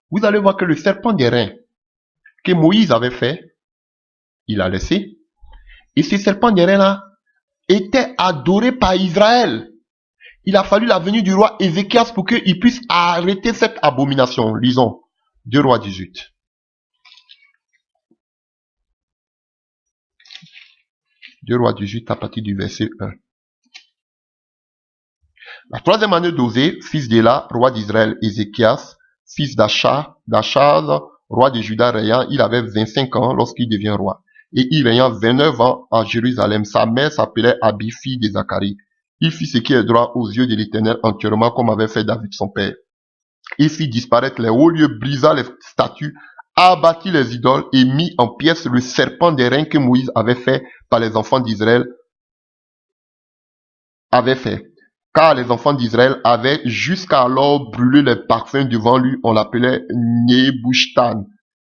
vous allez voir que le serpent des reins que Moïse avait fait, il a laissé. Et ce serpent des reins là était adoré par Israël. Il a fallu la venue du roi Ézéchias pour qu'il puisse arrêter cette abomination. Lisons 2 rois 18. 2 rois 18 à partir du verset 1. La 3e année d'Osée, fils d'Éla, roi d'Israël, Ézéchias, fils d'Achaz, roi de Juda, régna, il avait 25 ans lorsqu'il devient roi. Et il régna 29 ans à Jérusalem. Sa mère s'appelait Abi, fille de Zacharie. Il fit ce qui est droit aux yeux de l'Éternel entièrement, comme avait fait David son père. Il fit disparaître les hauts lieux, brisa les statues, abattit les idoles et mit en pièces le serpent des reins que Moïse avait fait par les enfants d'Israël. Car les enfants d'Israël avaient jusqu'alors brûlé les parfums devant lui. On l'appelait Nehushtan.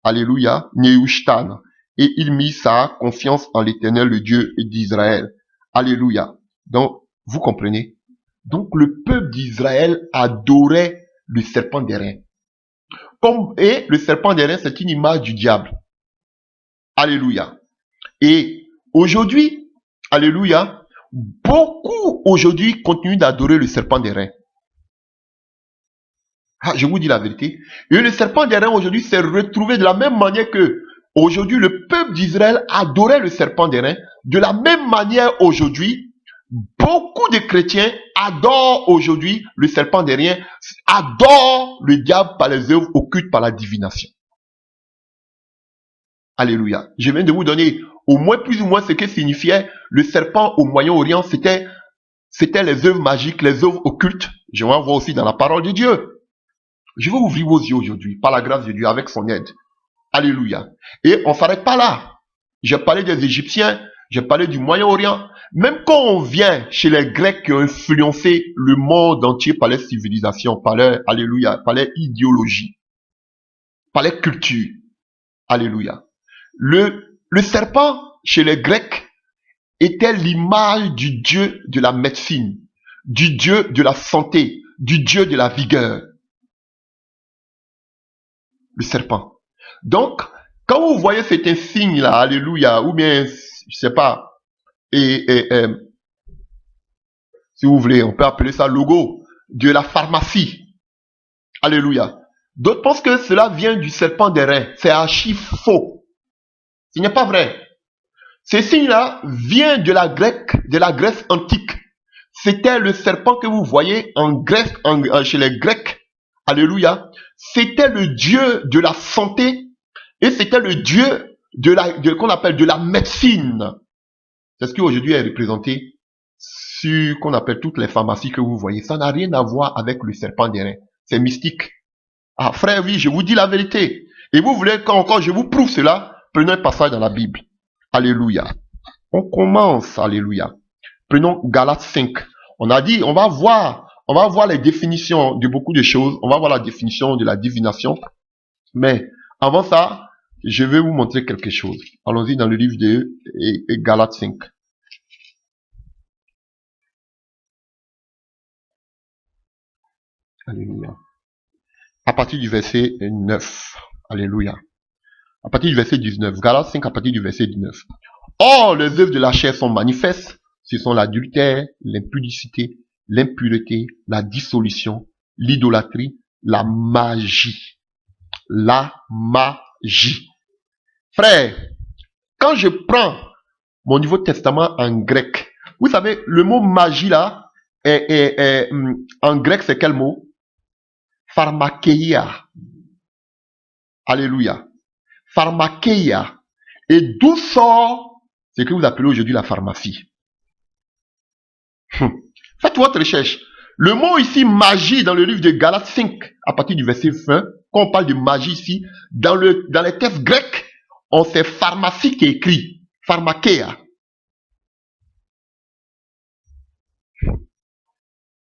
Alléluia, Nehushtan. Et il mit sa confiance en l'Éternel, le Dieu d'Israël. Alléluia. Donc, vous comprenez? Donc, le peuple d'Israël adorait le serpent des reins. Et le serpent des reins, c'est une image du diable. Alléluia. Et aujourd'hui, alléluia, beaucoup aujourd'hui continuent d'adorer le serpent des reins. Je vous dis la vérité. Et le serpent des reins aujourd'hui s'est retrouvé de la même manière que aujourd'hui le peuple d'Israël adorait le serpent des reins. De la même manière aujourd'hui, beaucoup de chrétiens adorent aujourd'hui le serpent derrien, adorent le diable par les œuvres occultes, par la divination. Alléluia. Je viens de vous donner au moins plus ou moins ce que signifiait le serpent au Moyen-Orient. C'était les œuvres magiques, les œuvres occultes. Je vais en voir aussi dans la parole de Dieu. Je vais ouvrir vos yeux aujourd'hui, par la grâce de Dieu, avec son aide. Alléluia. Et on ne s'arrête pas là. J'ai parlé des Égyptiens, j'ai parlé du Moyen-Orient. Même quand on vient chez les Grecs qui ont influencé le monde entier par les civilisations, par leur, alléluia, par les idéologies, par les cultures. Alléluia. Le serpent, chez les Grecs, était l'image du dieu de la médecine, du dieu de la santé, du dieu de la vigueur. Le serpent. Donc, quand vous voyez cet insigne-là, alléluia, ou bien, je sais pas, si vous voulez, on peut appeler ça logo de la pharmacie. Alléluia. D'autres pensent que cela vient du serpent des reins. C'est archi faux. Ce n'est pas vrai. Ce signe-là vient de la Grèce antique. C'était le serpent que vous voyez en Grèce, chez les Grecs. Alléluia. C'était le dieu de la santé et c'était le dieu qu'on appelle de la médecine. C'est ce qui aujourd'hui est représenté sur qu'on appelle toutes les pharmacies que vous voyez. Ça n'a rien à voir avec le serpent des reins. C'est mystique. Ah frère, oui, je vous dis la vérité. Et vous voulez qu'encore je vous prouve cela? Prenons un passage dans la Bible. Alléluia. On commence, alléluia. Prenons Galates 5. On a dit, on va voir les définitions de beaucoup de choses. On va voir la définition de la divination. Mais avant ça, je vais vous montrer quelque chose. Allons-y dans le livre de Galates 5. Alléluia. À partir du verset 9. Alléluia. À partir du verset 19. Galates 5 à partir du verset 19. Or, les œuvres de la chair sont manifestes. Ce sont l'adultère, l'impudicité, l'impureté, la dissolution, l'idolâtrie, la magie. La magie. Frère, quand je prends mon Nouveau Testament en grec, vous savez, le mot magie là, en grec, c'est quel mot? Pharmakeia. Alléluia. Pharmakeia. Et d'où sort ce que vous appelez aujourd'hui la pharmacie? Faites votre recherche. Le mot ici, magie, dans le livre de Galates 5, à partir du verset 20, quand on parle de magie ici, dans les textes grecs, on sait pharmacie qui est écrit. Pharmakeia.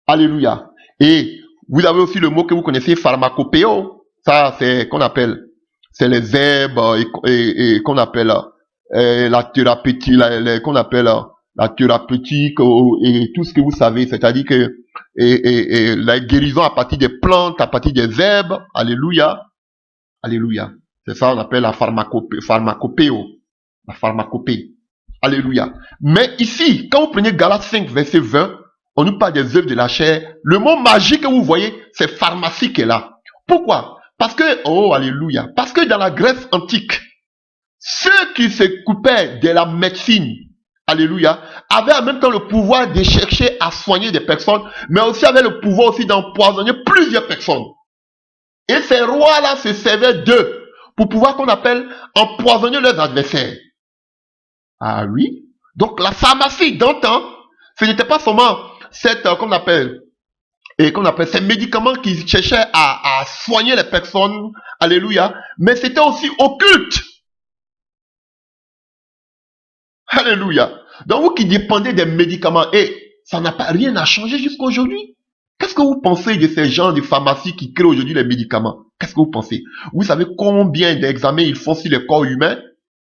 Alléluia. Et vous avez aussi le mot que vous connaissez, pharmacopéo. Ça, c'est qu'on appelle, c'est les herbes et qu'on appelle la thérapeutique, qu'on appelle la thérapeutique et tout ce que vous savez, c'est-à-dire que la guérison à partir des plantes, à partir des herbes. Alléluia. Alléluia. C'est ça on appelle la pharmacopéo. La pharmacopée. Alléluia. Mais ici, quand vous prenez Galates 5, verset 20, on nous parle des œuvres de la chair. Le mot magie que vous voyez, c'est pharmacie qui est là. Pourquoi? Parce que, oh, alléluia. Parce que dans la Grèce antique, ceux qui s'occupaient de la médecine, alléluia, avaient en même temps le pouvoir de chercher à soigner des personnes, mais aussi avaient le pouvoir aussi d'empoisonner plusieurs personnes. Et ces rois-là se servaient d'eux pour pouvoir, qu'on appelle, empoisonner leurs adversaires. Ah oui? Donc la pharmacie d'antan, ce n'était pas seulement cette, qu'on appelle ces médicaments qui cherchaient à soigner les personnes, alléluia, mais c'était aussi occulte. Alléluia. Donc vous qui dépendez des médicaments, et ça n'a pas rien à changer jusqu'à aujourd'hui. Qu'est-ce que vous pensez de ces gens de pharmacie qui créent aujourd'hui les médicaments? Qu'est-ce que vous pensez? Vous savez combien d'examens ils font sur les corps humains?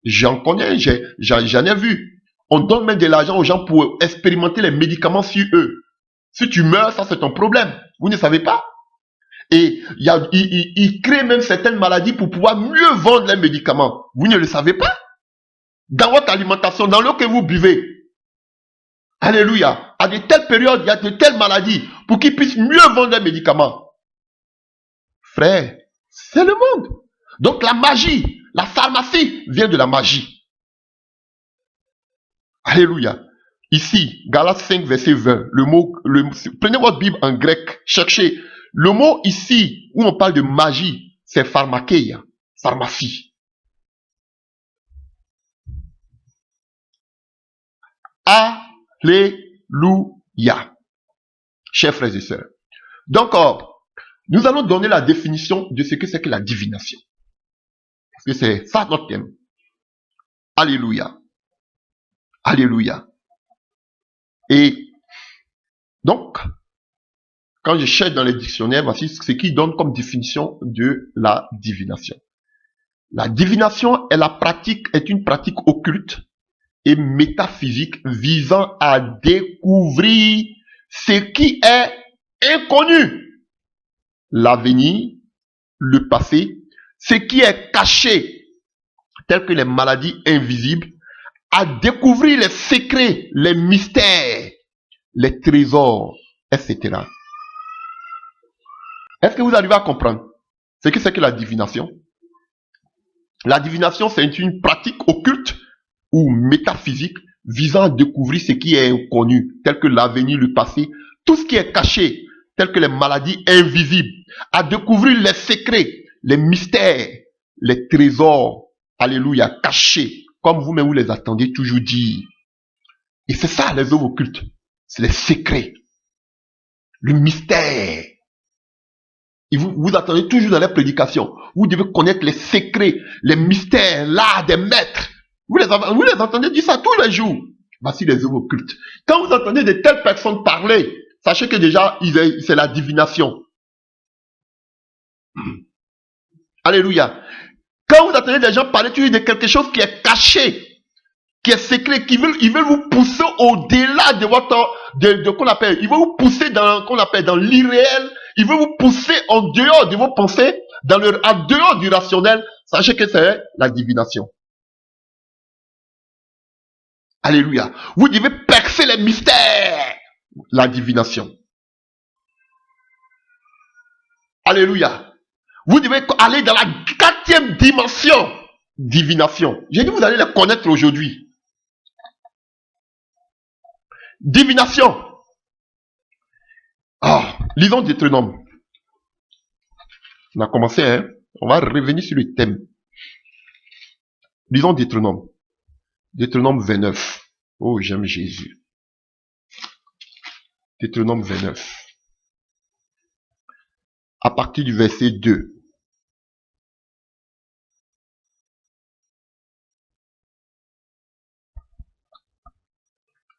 J'en connais, j'en ai vu. On donne même de l'argent aux gens pour expérimenter les médicaments sur eux. Si tu meurs, ça c'est ton problème. Vous ne savez pas? Et ils créent même certaines maladies pour pouvoir mieux vendre les médicaments. Vous ne le savez pas? Dans votre alimentation, dans l'eau que vous buvez. Alléluia. À de telles périodes, il y a de telles maladies pour qu'ils puissent mieux vendre les médicaments. Frère, c'est le monde. Donc la magie, la pharmacie vient de la magie. Alléluia. ici, Galates 5, verset 20, prenez votre Bible en grec, cherchez. Le mot ici, où on parle de magie, c'est pharmakeia, pharmacie. Alléluia. Chers frères et sœurs. Donc, nous allons donner la définition de ce que c'est que la divination. Parce que c'est ça notre thème. Alléluia. Alléluia. Et donc, quand je cherche dans les dictionnaires, voici ce qui donne comme définition de la divination. La divination est une pratique occulte et métaphysique visant à découvrir ce qui est inconnu, l'avenir, le passé, ce qui est caché, tel que les maladies invisibles, à découvrir les secrets, les mystères, les trésors, etc. Est-ce que vous arrivez à comprendre ce que c'est que la divination? La divination, c'est une pratique occulte ou métaphysique visant à découvrir ce qui est inconnu, tel que l'avenir, le passé, tout ce qui est caché, tel que les maladies invisibles, à découvrir les secrets, les mystères, les trésors, alléluia, cachés, comme vous-même vous les attendez toujours dire. Et c'est ça les œuvres occultes, c'est les secrets, le mystère. Et vous attendez toujours dans les prédications, vous devez connaître les secrets, les mystères, l'art des maîtres. Vous les entendez dire ça tous les jours. Voici les œuvres occultes. Quand vous entendez de telles personnes parler, sachez que déjà, c'est la divination. Alléluia. Quand vous entendez des gens parler toujours de quelque chose qui est caché, qui est secret, ils veulent vous pousser au-delà de qu'on appelle, ils veulent vous pousser dans l'irréel, ils veulent vous pousser en dehors de vos pensées, en dehors du rationnel. Sachez que c'est la divination. Alléluia. Vous devez percer les mystères. La divination. Alléluia. Vous devez aller dans la 4e dimension. Divination. J'ai dit vous allez la connaître aujourd'hui. Divination. Lisons Deutéronome. On a commencé, hein. On va revenir sur le thème. Lisons Deutéronome. Deutéronome 29. Oh, j'aime Jésus. Deutéronome 29. À partir du verset 2.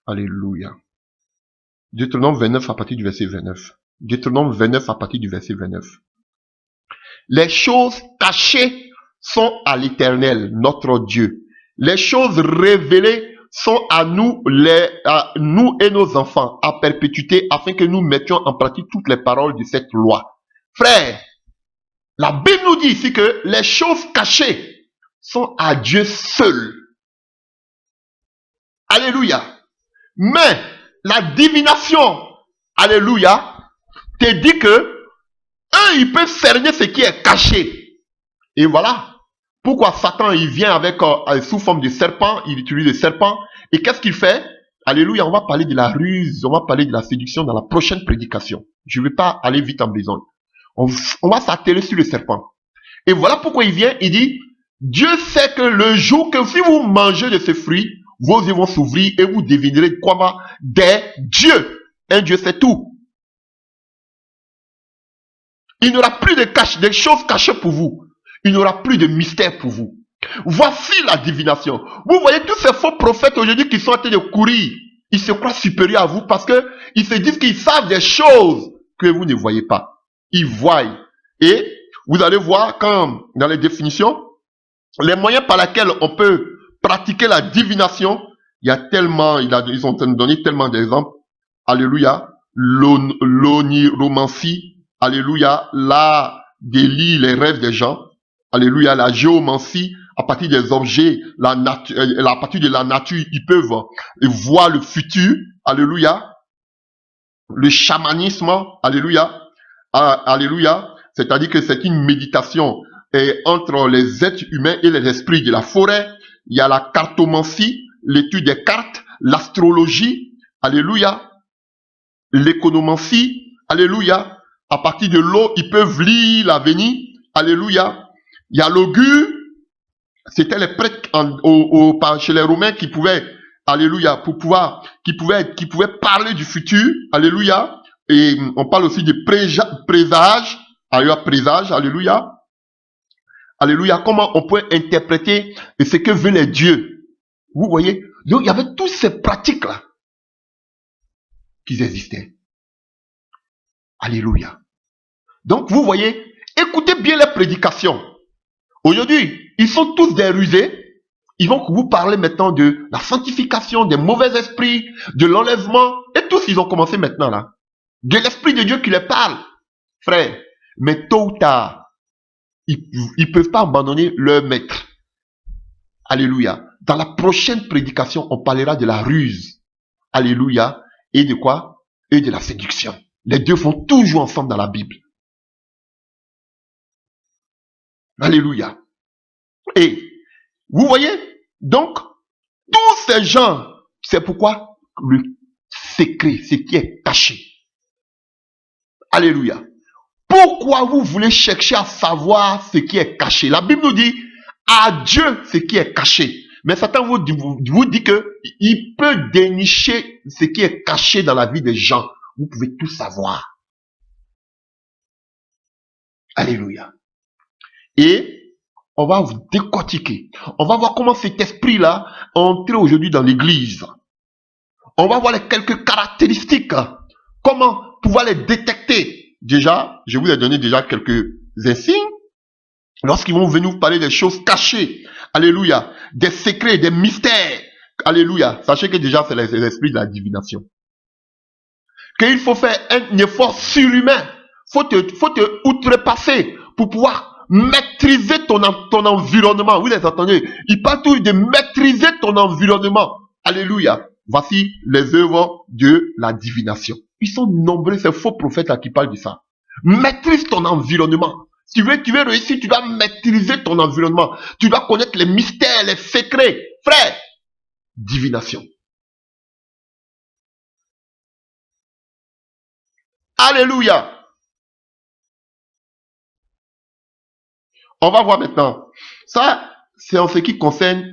Alléluia. Deutéronome 29 à partir du verset 29. Deutéronome 29 à partir du verset 29. Les choses cachées sont à l'Éternel, notre Dieu. Les choses révélées sont à nous et nos enfants, à perpétuité, afin que nous mettions en pratique toutes les paroles de cette loi. Frère, la Bible nous dit ici que les choses cachées sont à Dieu seul. Alléluia. Mais la divination, alléluia, te dit que eux, ils peuvent cerner ce qui est caché. Et voilà. Pourquoi Satan, il vient avec sous forme de serpent, il utilise le serpent. Et qu'est-ce qu'il fait? Alléluia, on va parler de la ruse, on va parler de la séduction dans la prochaine prédication. Je ne vais pas aller vite en besogne. On va s'atteler sur le serpent. Et voilà pourquoi il vient, il dit, Dieu sait que le jour que si vous mangez de ce fruit, vos yeux vont s'ouvrir et vous devinerez quoi? Des dieux. Un Dieu c'est tout. Il n'y aura plus des choses cachées pour vous. Il n'y aura plus de mystère pour vous. Voici la divination. Vous voyez tous ces faux prophètes aujourd'hui qui sont en train de courir. Ils se croient supérieurs à vous parce que ils se disent qu'ils savent des choses que vous ne voyez pas. Ils voient. Et vous allez voir quand, dans les définitions, les moyens par lesquels on peut pratiquer la divination, il y a tellement, ils ont donné tellement d'exemples. Alléluia. L'oniromancie. Alléluia. L'art de lire les rêves des gens. Alléluia. La géomancie. À partir des objets, à partir de la nature, ils peuvent voir le futur. Alléluia. Le chamanisme. Alléluia. Alléluia. C'est-à-dire que c'est une méditation entre les êtres humains et les esprits de la forêt. Il y a la cartomancie, l'étude des cartes, l'astrologie. Alléluia. L'économancie. Alléluia. À partir de l'eau, ils peuvent lire l'avenir. Alléluia. Il y a l'augure. C'était les prêtres chez les Romains qui pouvaient, alléluia, qui pouvaient parler du futur. Alléluia. Et on parle aussi de présage. Alléluia, présage. Alléluia. Alléluia. Comment on peut interpréter ce que veulent les dieux. Vous voyez? Donc, il y avait toutes ces pratiques-là qui existaient. Alléluia. Donc, vous voyez, écoutez bien les prédications. Aujourd'hui, ils sont tous des rusés. Ils vont vous parler maintenant de la sanctification, des mauvais esprits, de l'enlèvement. Et tous, ils ont commencé maintenant là. De l'Esprit de Dieu qui les parle. Frère, mais tôt ou tard, ils ne peuvent pas abandonner leur maître. Alléluia. Dans la prochaine prédication, on parlera de la ruse. Alléluia. Et de quoi? Et de la séduction. Les deux vont toujours ensemble dans la Bible. Alléluia. Et vous voyez, donc, tous ces gens, c'est pourquoi le secret, ce qui est caché. Alléluia. Pourquoi vous voulez chercher à savoir ce qui est caché? La Bible nous dit, à Dieu ce qui est caché. Mais Satan vous dit que il peut dénicher ce qui est caché dans la vie des gens. Vous pouvez tout savoir. Alléluia. Et on va vous décortiquer. On va voir comment cet esprit-là est entré aujourd'hui dans l'église. On va voir les quelques caractéristiques. Comment pouvoir les détecter. Déjà, je vous ai donné déjà quelques insignes. Lorsqu'ils vont venir vous parler des choses cachées. Alléluia. Des secrets, des mystères. Alléluia. Sachez que déjà, c'est les esprits de la divination. Qu'il faut faire un effort surhumain. Faut te outrepasser pour pouvoir maîtriser ton environnement. Vous les entendez? Il parle toujours de maîtriser ton environnement. Alléluia. Voici les œuvres de la divination. Ils sont nombreux, ces faux prophètes là qui parlent de ça. Maîtrise ton environnement. Si tu veux réussir, tu dois maîtriser ton environnement. Tu dois connaître les mystères, les secrets. Frère, divination. Alléluia. On va voir maintenant. Ça, c'est en ce qui concerne,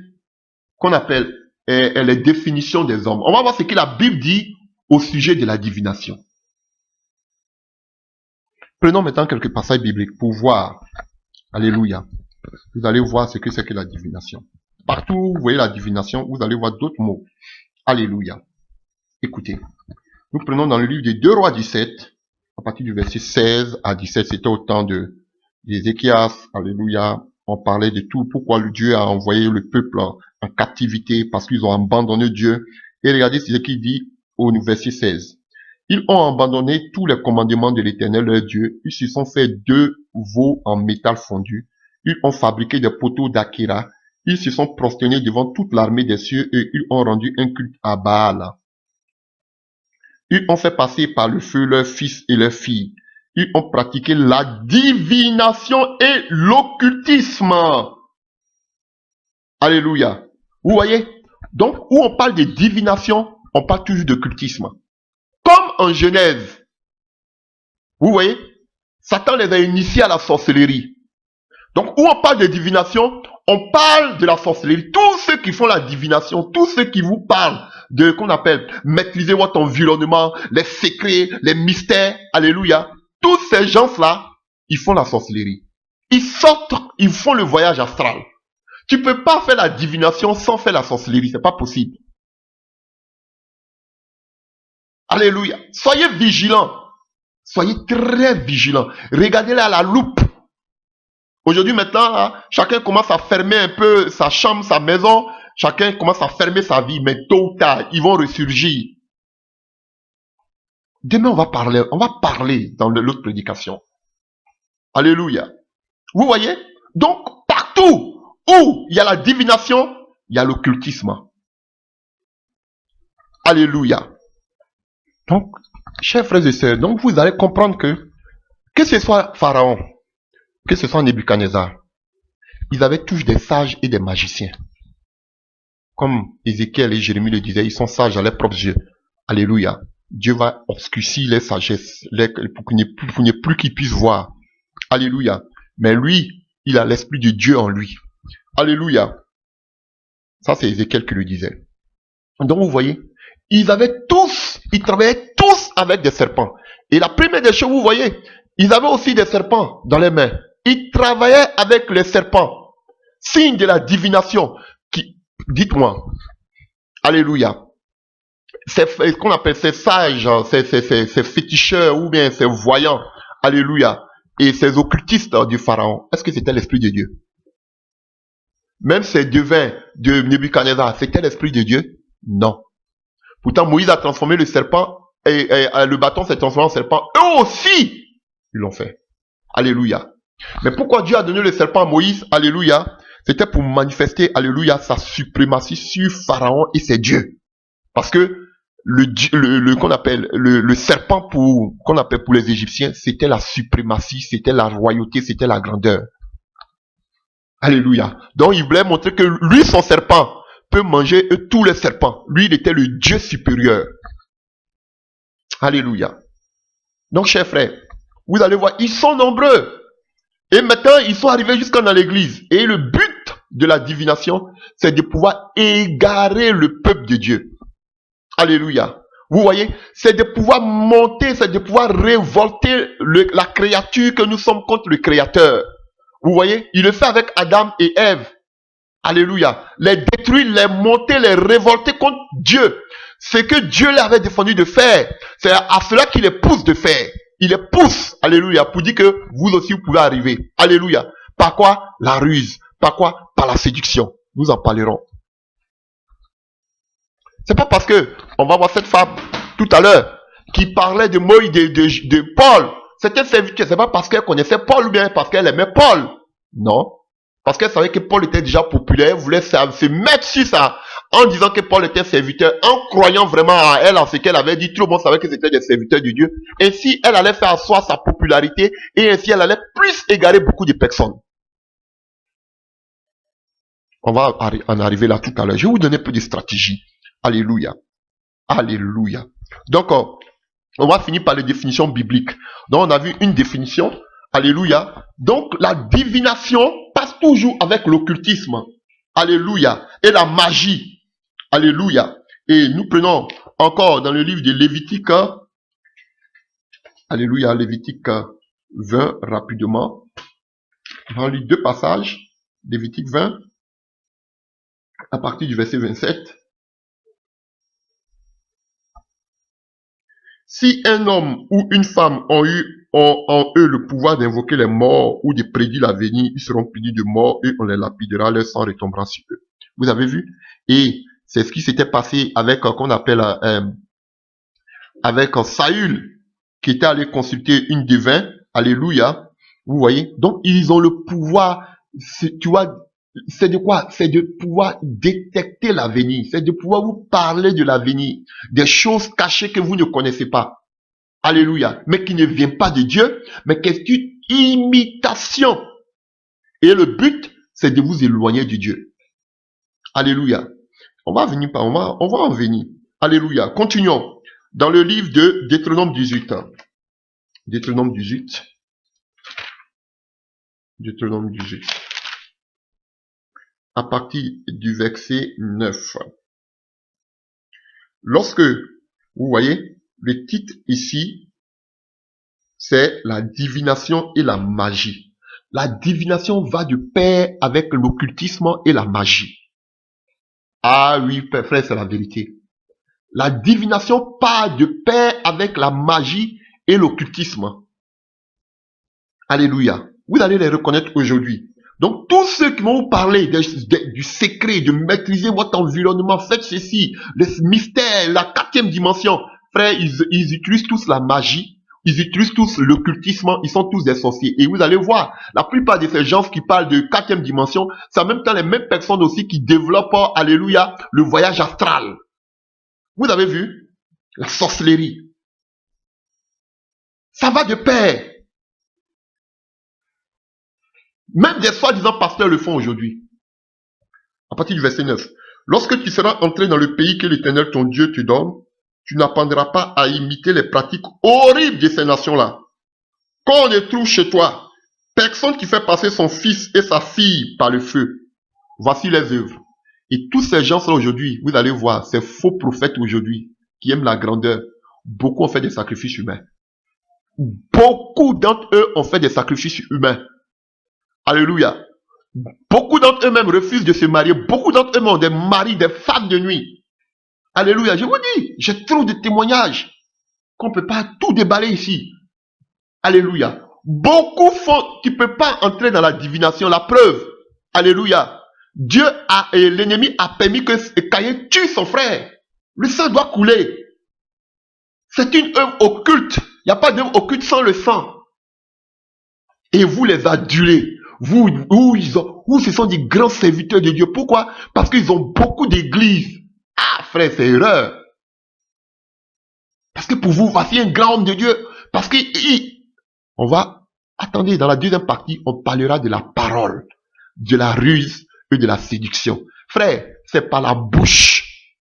qu'on appelle les définitions des hommes. On va voir ce que la Bible dit au sujet de la divination. Prenons maintenant quelques passages bibliques pour voir. Alléluia. Vous allez voir ce que c'est que la divination. Partout où vous voyez la divination, vous allez voir d'autres mots. Alléluia. Écoutez. Nous prenons dans le livre des 2 Rois 17, à partir du verset 16 à 17, c'était au temps d'Ézéchias. Alléluia. On parlait de tout, pourquoi le Dieu a envoyé le peuple en captivité, parce qu'ils ont abandonné Dieu. Et regardez ce qu'il dit au verset 16. Ils ont abandonné tous les commandements de l'Éternel leur Dieu. Ils se sont fait 2 veaux en métal fondu. Ils ont fabriqué des poteaux d'Akira. Ils se sont prosternés devant toute l'armée des cieux et ils ont rendu un culte à Baal. Ils ont fait passer par le feu leurs fils et leurs filles. Ils ont pratiqué la divination et l'occultisme. Alléluia. Vous voyez? Donc, où on parle de divination, on parle toujours d'occultisme. Comme en Genèse. Vous voyez? Satan les a initiés à la sorcellerie. Donc, où on parle de divination, on parle de la sorcellerie. Tous ceux qui font la divination, tous ceux qui vous parlent de, qu'on appelle, maîtriser votre environnement, les secrets, les mystères, alléluia. Tous ces gens-là, ils font la sorcellerie. Ils sortent, ils font le voyage astral. Tu peux pas faire la divination sans faire la sorcellerie, c'est pas possible. Alléluia. Soyez vigilants. Soyez très vigilants. Regardez-les à la loupe. Aujourd'hui, maintenant, là, chacun commence à fermer un peu sa chambre, sa maison. Chacun commence à fermer sa vie. Mais tôt ou tard, ils vont ressurgir. Demain, on va parler dans l'autre prédication. Alléluia. Vous voyez? Donc, partout où il y a la divination, il y a l'occultisme. Alléluia. Donc, chers frères et sœurs, donc vous allez comprendre que ce soit Pharaon, que ce soit Nebuchadnezzar, ils avaient tous des sages et des magiciens. Comme Ézéchiel et Jérémie le disaient, ils sont sages à leurs propres yeux. Alléluia. Dieu va obscurcir les sagesses pour qu'il n'y ait plus qu'il puisse voir. Alléluia. Mais lui, il a l'Esprit de Dieu en lui. Alléluia. Ça, c'est Ézéchiel qui le disait. Donc, vous voyez, ils travaillaient tous avec des serpents. Et la première des choses, vous voyez, ils avaient aussi des serpents dans les mains. Ils travaillaient avec les serpents. Signe de la divination. Dites-moi. Alléluia. C'est ce qu'on appelle ces sages, ces féticheurs ou bien ces voyants. Alléluia. Et ces occultistes du pharaon. Est-ce que c'était l'Esprit de Dieu? Même ces devins de Nebuchadnezzar, c'était l'Esprit de Dieu? Non. Pourtant, Moïse a transformé le serpent et le bâton s'est transformé en serpent. Eux aussi, ils l'ont fait. Alléluia. Mais pourquoi Dieu a donné le serpent à Moïse? Alléluia. C'était pour manifester, alléluia, sa suprématie sur Pharaon et ses dieux. Parce que qu'on appelle le serpent qu'on appelle pour les Égyptiens, c'était la suprématie, c'était la royauté, c'était la grandeur. Alléluia. Donc il voulait montrer que lui, son serpent, peut manger tous les serpents. Lui, il était le Dieu supérieur. Alléluia. Donc, chers frères, vous allez voir, ils sont nombreux. Et maintenant, ils sont arrivés jusqu'à dans l'église. Et le but de la divination, c'est de pouvoir égarer le peuple de Dieu. Alléluia. Vous voyez, c'est de pouvoir monter, c'est de pouvoir révolter la créature que nous sommes contre le Créateur. Vous voyez, il le fait avec Adam et Ève. Alléluia. Les détruire, les monter, les révolter contre Dieu. Ce que Dieu leur avait défendu de faire, c'est à cela qu'il les pousse de faire. Il les pousse, alléluia, pour dire que vous aussi vous pouvez arriver. Alléluia. Par quoi? La ruse. Par quoi? Par la séduction. Nous en parlerons. C'est pas parce que on va voir cette femme tout à l'heure qui parlait de Moïse, de Paul. C'était serviteur. C'est pas parce qu'elle connaissait Paul ou bien parce qu'elle aimait Paul. Non. Parce qu'elle savait que Paul était déjà populaire. Elle voulait se mettre sur ça en disant que Paul était serviteur, en croyant vraiment à elle, en ce qu'elle avait dit. Tout le monde savait que c'était des serviteurs de Dieu. Ainsi, elle allait faire asseoir sa popularité et ainsi, elle allait plus égarer beaucoup de personnes. On va en arriver là tout à l'heure. Je vais vous donner un peu de stratégie. Alléluia. Alléluia. Donc, on va finir par les définitions bibliques. Donc, on a vu une définition. Alléluia. Donc, la divination passe toujours avec l'occultisme. Alléluia. Et la magie. Alléluia. Et nous prenons encore dans le livre de Lévitique. Alléluia. Lévitique 20, rapidement. On va lire deux passages. Lévitique 20, à partir du verset 27. Si un homme ou une femme ont en eux le pouvoir d'invoquer les morts ou de prédire l'avenir, ils seront punis de mort et on les lapidera, leur sang retombera sur eux. Vous avez vu? Et c'est ce qui s'était passé avec qu'on appelle avec Saül qui était allé consulter une devin. Alléluia. Vous voyez? Donc ils ont le pouvoir. Tu vois? C'est de quoi? C'est de pouvoir détecter l'avenir. C'est de pouvoir vous parler de l'avenir. Des choses cachées que vous ne connaissez pas. Alléluia. Mais qui ne viennent pas de Dieu, mais qui est une imitation. Et le but, c'est de vous éloigner de Dieu. Alléluia. On va en venir. Alléluia. Continuons. Dans le livre de Deutéronome 18. Deutéronome 18. Deutéronome 18. À partir du verset 9. Lorsque, vous voyez, le titre ici, c'est la divination et la magie. La divination va de pair avec l'occultisme et la magie. Ah oui, frère, c'est la vérité. La divination part de pair avec la magie et l'occultisme. Alléluia. Vous allez les reconnaître aujourd'hui. Donc, tous ceux qui vont vous parler du secret, de maîtriser votre environnement, faites ceci, les mystères, la 4e dimension, frère, ils utilisent tous la magie, ils utilisent tous l'occultisme, ils sont tous des sorciers. Et vous allez voir, la plupart de ces gens qui parlent de 4e dimension, c'est en même temps les mêmes personnes aussi qui développent, alléluia, le voyage astral. Vous avez vu? La sorcellerie. Ça va de pair. Même des soi-disant pasteurs le font aujourd'hui. À partir du verset 9. Lorsque tu seras entré dans le pays que l'Éternel ton Dieu te donne, tu n'apprendras pas à imiter les pratiques horribles de ces nations-là. Quand on ne trouve chez toi personne qui fait passer son fils et sa fille par le feu, voici les œuvres. Et tous ces gens-là aujourd'hui, vous allez voir, ces faux prophètes aujourd'hui, qui aiment la grandeur, beaucoup ont fait des sacrifices humains. Beaucoup d'entre eux ont fait des sacrifices humains. Alléluia. Beaucoup d'entre eux même refusent de se marier. Beaucoup d'entre eux ont des maris, des femmes de nuit. Alléluia. Je vous dis, j'ai trop de témoignages qu'on ne peut pas tout déballer ici. Alléluia. Beaucoup font, tu ne peux pas entrer dans la divination. La preuve. Alléluia. Dieu a, et l'ennemi a permis que Caïn tue son frère. Le sang doit couler. C'est une œuvre occulte. Il n'y a pas d'œuvre occulte sans le sang. Et vous les adulez. Vous, ce sont des grands serviteurs de Dieu. Pourquoi? Parce qu'ils ont beaucoup d'églises. Ah, frère, c'est erreur. Parce que pour vous, voici un grand homme de Dieu. Parce que, attendez, dans la deuxième partie, on parlera de la parole, de la ruse et de la séduction. Frère, c'est par la bouche.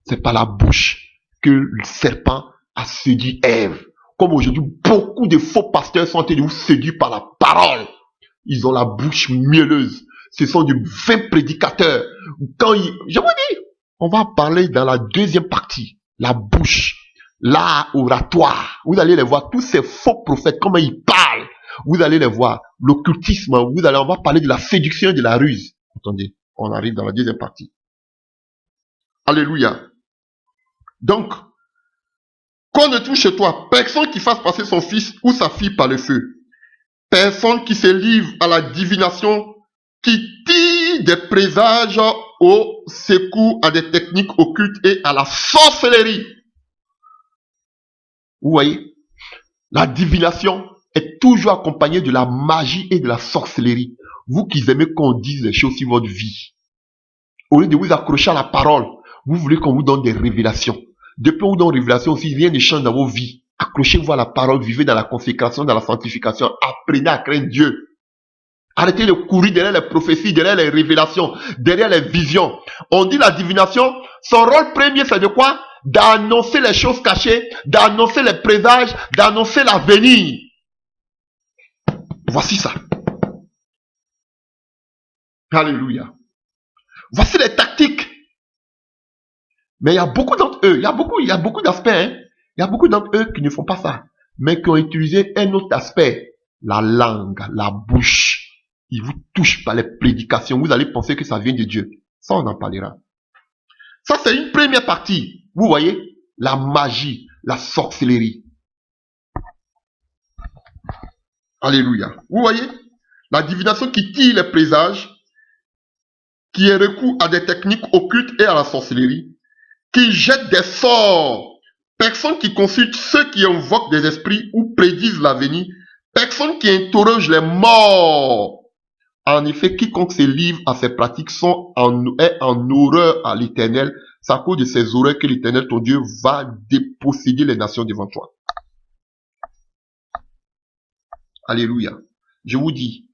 C'est par la bouche que le serpent a séduit Ève. Comme aujourd'hui, beaucoup de faux pasteurs sont en train de vous séduire par la parole. Ils ont la bouche mielleuse. Ce sont de vains prédicateurs. Je vous dis, on va parler dans la deuxième partie. La bouche, l'art oratoire. Vous allez les voir, tous ces faux prophètes, comment ils parlent. Vous allez les voir. L'occultisme, on va parler de la séduction et de la ruse. Attendez, on arrive dans la deuxième partie. Alléluia. Donc, qu'on ne trouve chez toi personne qui fasse passer son fils ou sa fille par le feu. Personne qui se livre à la divination, qui tire des présages au secours à des techniques occultes et à la sorcellerie. Vous voyez, la divination est toujours accompagnée de la magie et de la sorcellerie. Vous qui aimez qu'on dise les choses sur votre vie, au lieu de vous accrocher à la parole, vous voulez qu'on vous donne des révélations. Depuis qu'on vous donne des révélations aussi, rien ne change dans vos vies. Accrochez-vous à la parole, vivez dans la consécration, dans la sanctification. Apprenez à craindre Dieu. Arrêtez de courir derrière les prophéties, derrière les révélations, derrière les visions. On dit la divination, son rôle premier c'est de quoi? D'annoncer les choses cachées, d'annoncer les présages, d'annoncer l'avenir. Voici ça. Alléluia. Voici les tactiques. Mais il y a beaucoup d'entre eux, il y a beaucoup d'aspects, hein. Il y a beaucoup d'entre eux qui ne font pas ça, mais qui ont utilisé un autre aspect, la langue, la bouche. Ils vous touchent par les prédications, vous allez penser que ça vient de Dieu. Ça, on en parlera. Ça, c'est une première partie. Vous voyez, la magie, la sorcellerie. Alléluia. Vous voyez, la divination qui tire les présages, qui est recours à des techniques occultes et à la sorcellerie, qui jette des sorts. Personne qui consulte ceux qui invoquent des esprits ou prédisent l'avenir. Personne qui interroge les morts. En effet, quiconque se livre à ces pratiques est en horreur à l'Éternel. C'est à cause de ces horreurs que l'Éternel, ton Dieu, va déposséder les nations devant toi. Alléluia. Je vous dis,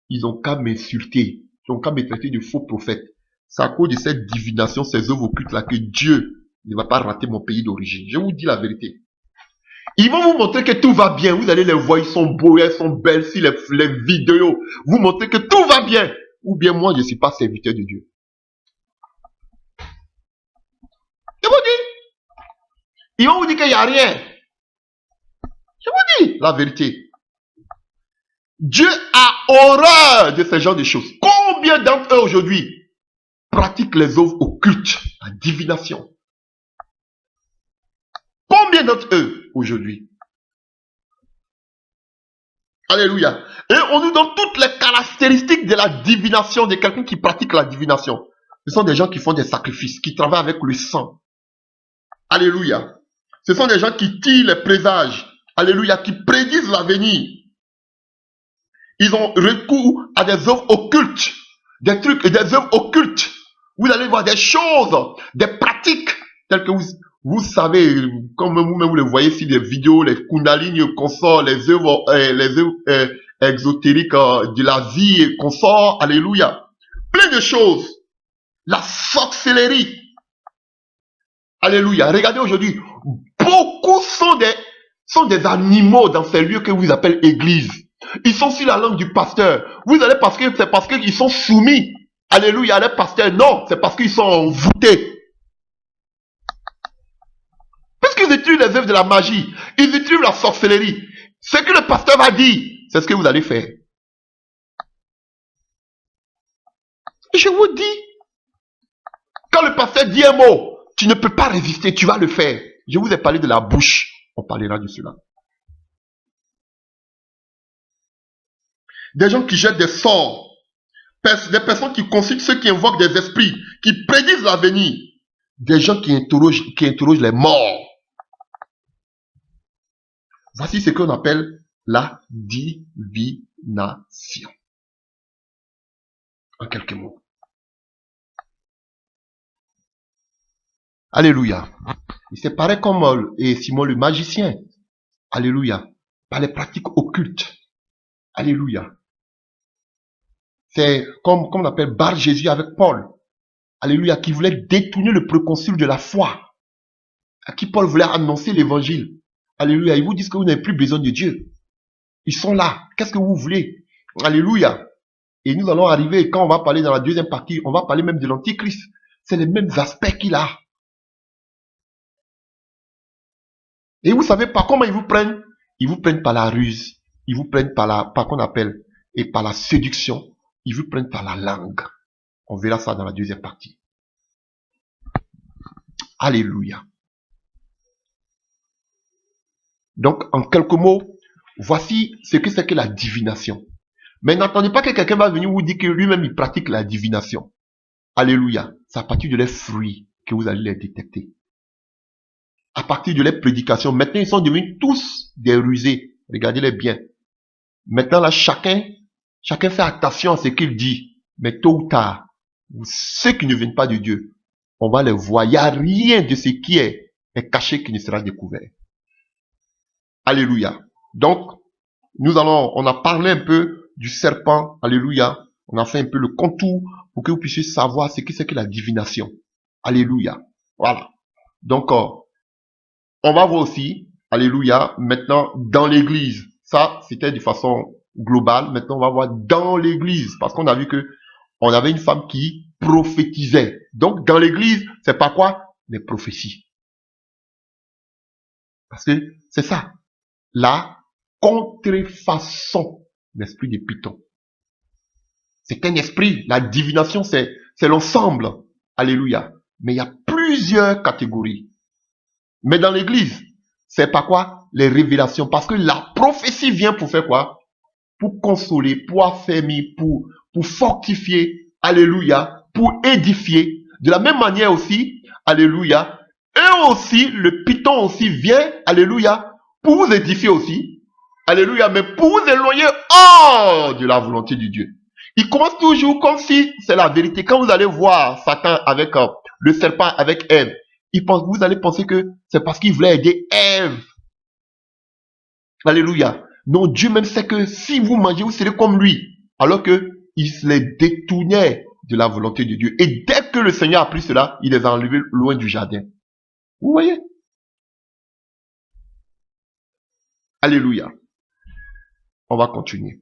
ils ont qu'à m'insulter. Ils ont qu'à me traiter de faux prophètes. C'est à cause de cette divination, ces œuvres occultes-là que Dieu ne va pas rater mon pays d'origine. Je vous dis la vérité. Ils vont vous montrer que tout va bien. Vous allez les voir, ils sont beaux, elles sont belles sur les vidéos. Vous montrez que tout va bien. Ou bien moi, je ne suis pas serviteur de Dieu. Je vous dis. Ils vont vous dire qu'il n'y a rien. Je vous dis la vérité. Dieu a horreur de ce genre de choses. Combien d'entre eux aujourd'hui pratiquent les œuvres occultes, la divination? Combien d'entre eux aujourd'hui? Alléluia. Et on nous donne toutes les caractéristiques de la divination, de quelqu'un qui pratique la divination. Ce sont des gens qui font des sacrifices, qui travaillent avec le sang. Alléluia. Ce sont des gens qui tirent les présages. Alléluia. Qui prédisent l'avenir. Ils ont recours à des œuvres occultes. Des trucs et des œuvres occultes. Vous allez voir des choses, des pratiques, telles que vous savez, comme vous-même vous le voyez sur les vidéos, les kundalini consorts, les œuvres exotériques de la vie et consorts, alléluia. Plein de choses. La sorcellerie. Alléluia. Regardez aujourd'hui, beaucoup sont des animaux dans ces lieux que vous appelez église. Ils sont sur la langue du pasteur. Vous allez c'est parce qu'ils sont soumis. Alléluia, les pasteurs. Non, c'est parce qu'ils sont envoûtés. Parce qu'ils utilisent les œuvres de la magie. Ils utilisent la sorcellerie. Ce que le pasteur va dire, c'est ce que vous allez faire. Je vous dis, quand le pasteur dit un mot, tu ne peux pas résister, tu vas le faire. Je vous ai parlé de la bouche. On parlera de cela. Des gens qui jettent des sorts. Des personnes qui consultent ceux qui invoquent des esprits, qui prédisent l'avenir. Des gens qui interrogent les morts. Voici ce qu'on appelle la divination. En quelques mots. Alléluia. Il s'est pareil comme Simon le magicien. Alléluia. Par les pratiques occultes. Alléluia. C'est comme on appelle Bar Jésus avec Paul. Alléluia. Qui voulait détourner le préconsul de la foi. À qui Paul voulait annoncer l'évangile. Alléluia. Ils vous disent que vous n'avez plus besoin de Dieu. Ils sont là. Qu'est-ce que vous voulez? Alléluia. Et nous allons arriver, quand on va parler dans la deuxième partie, on va parler même de l'Antichrist. C'est les mêmes aspects qu'il a. Et vous savez par comment ils vous prennent? Ils vous prennent par la ruse. Ils vous prennent par qu'on appelle, et par la séduction. Ils vous prennent par la langue. On verra ça dans la deuxième partie. Alléluia. Donc, en quelques mots, voici ce que c'est que la divination. Mais n'attendez pas que quelqu'un va venir vous dire que lui-même il pratique la divination. Alléluia. C'est à partir de les fruits que vous allez les détecter. À partir de les prédications. Maintenant, ils sont devenus tous des rusés. Regardez-les bien. Maintenant, là, chacun fait attention à ce qu'il dit. Mais tôt ou tard, ceux qui ne viennent pas de Dieu, on va les voir. Il n'y a rien de ce qui est caché qui ne sera découvert. Alléluia. Donc, on a parlé un peu du serpent. Alléluia. On a fait un peu le contour pour que vous puissiez savoir ce que c'est que la divination. Alléluia. Voilà. Donc, on va voir aussi, alléluia, maintenant dans l'église. Ça, c'était de façon globale. Maintenant, on va voir dans l'église. Parce qu'on a vu que on avait une femme qui prophétisait. Donc, dans l'église, c'est pas quoi? Les prophéties. Parce que c'est ça. La contrefaçon, l'esprit de Python. C'est un esprit. La divination, c'est l'ensemble. Alléluia. Mais il y a plusieurs catégories. Mais dans l'église, c'est pas quoi? Les révélations. Parce que la prophétie vient pour faire quoi? Pour consoler, pour affermir, pour fortifier. Alléluia. Pour édifier. De la même manière aussi, alléluia. Et aussi, le Python aussi vient, alléluia, pour vous édifier aussi. Alléluia. Mais pour vous éloigner hors de la volonté de Dieu. Il commence toujours comme si c'est la vérité. Quand vous allez voir Satan avec le serpent avec Ève, vous allez penser que c'est parce qu'il voulait aider Ève. Alléluia. Non, Dieu même sait que si vous mangez, vous serez comme lui. Alors que il se les détournait de la volonté de Dieu. Et dès que le Seigneur a pris cela, il les a enlevés loin du jardin. Vous voyez? Alléluia. On va continuer.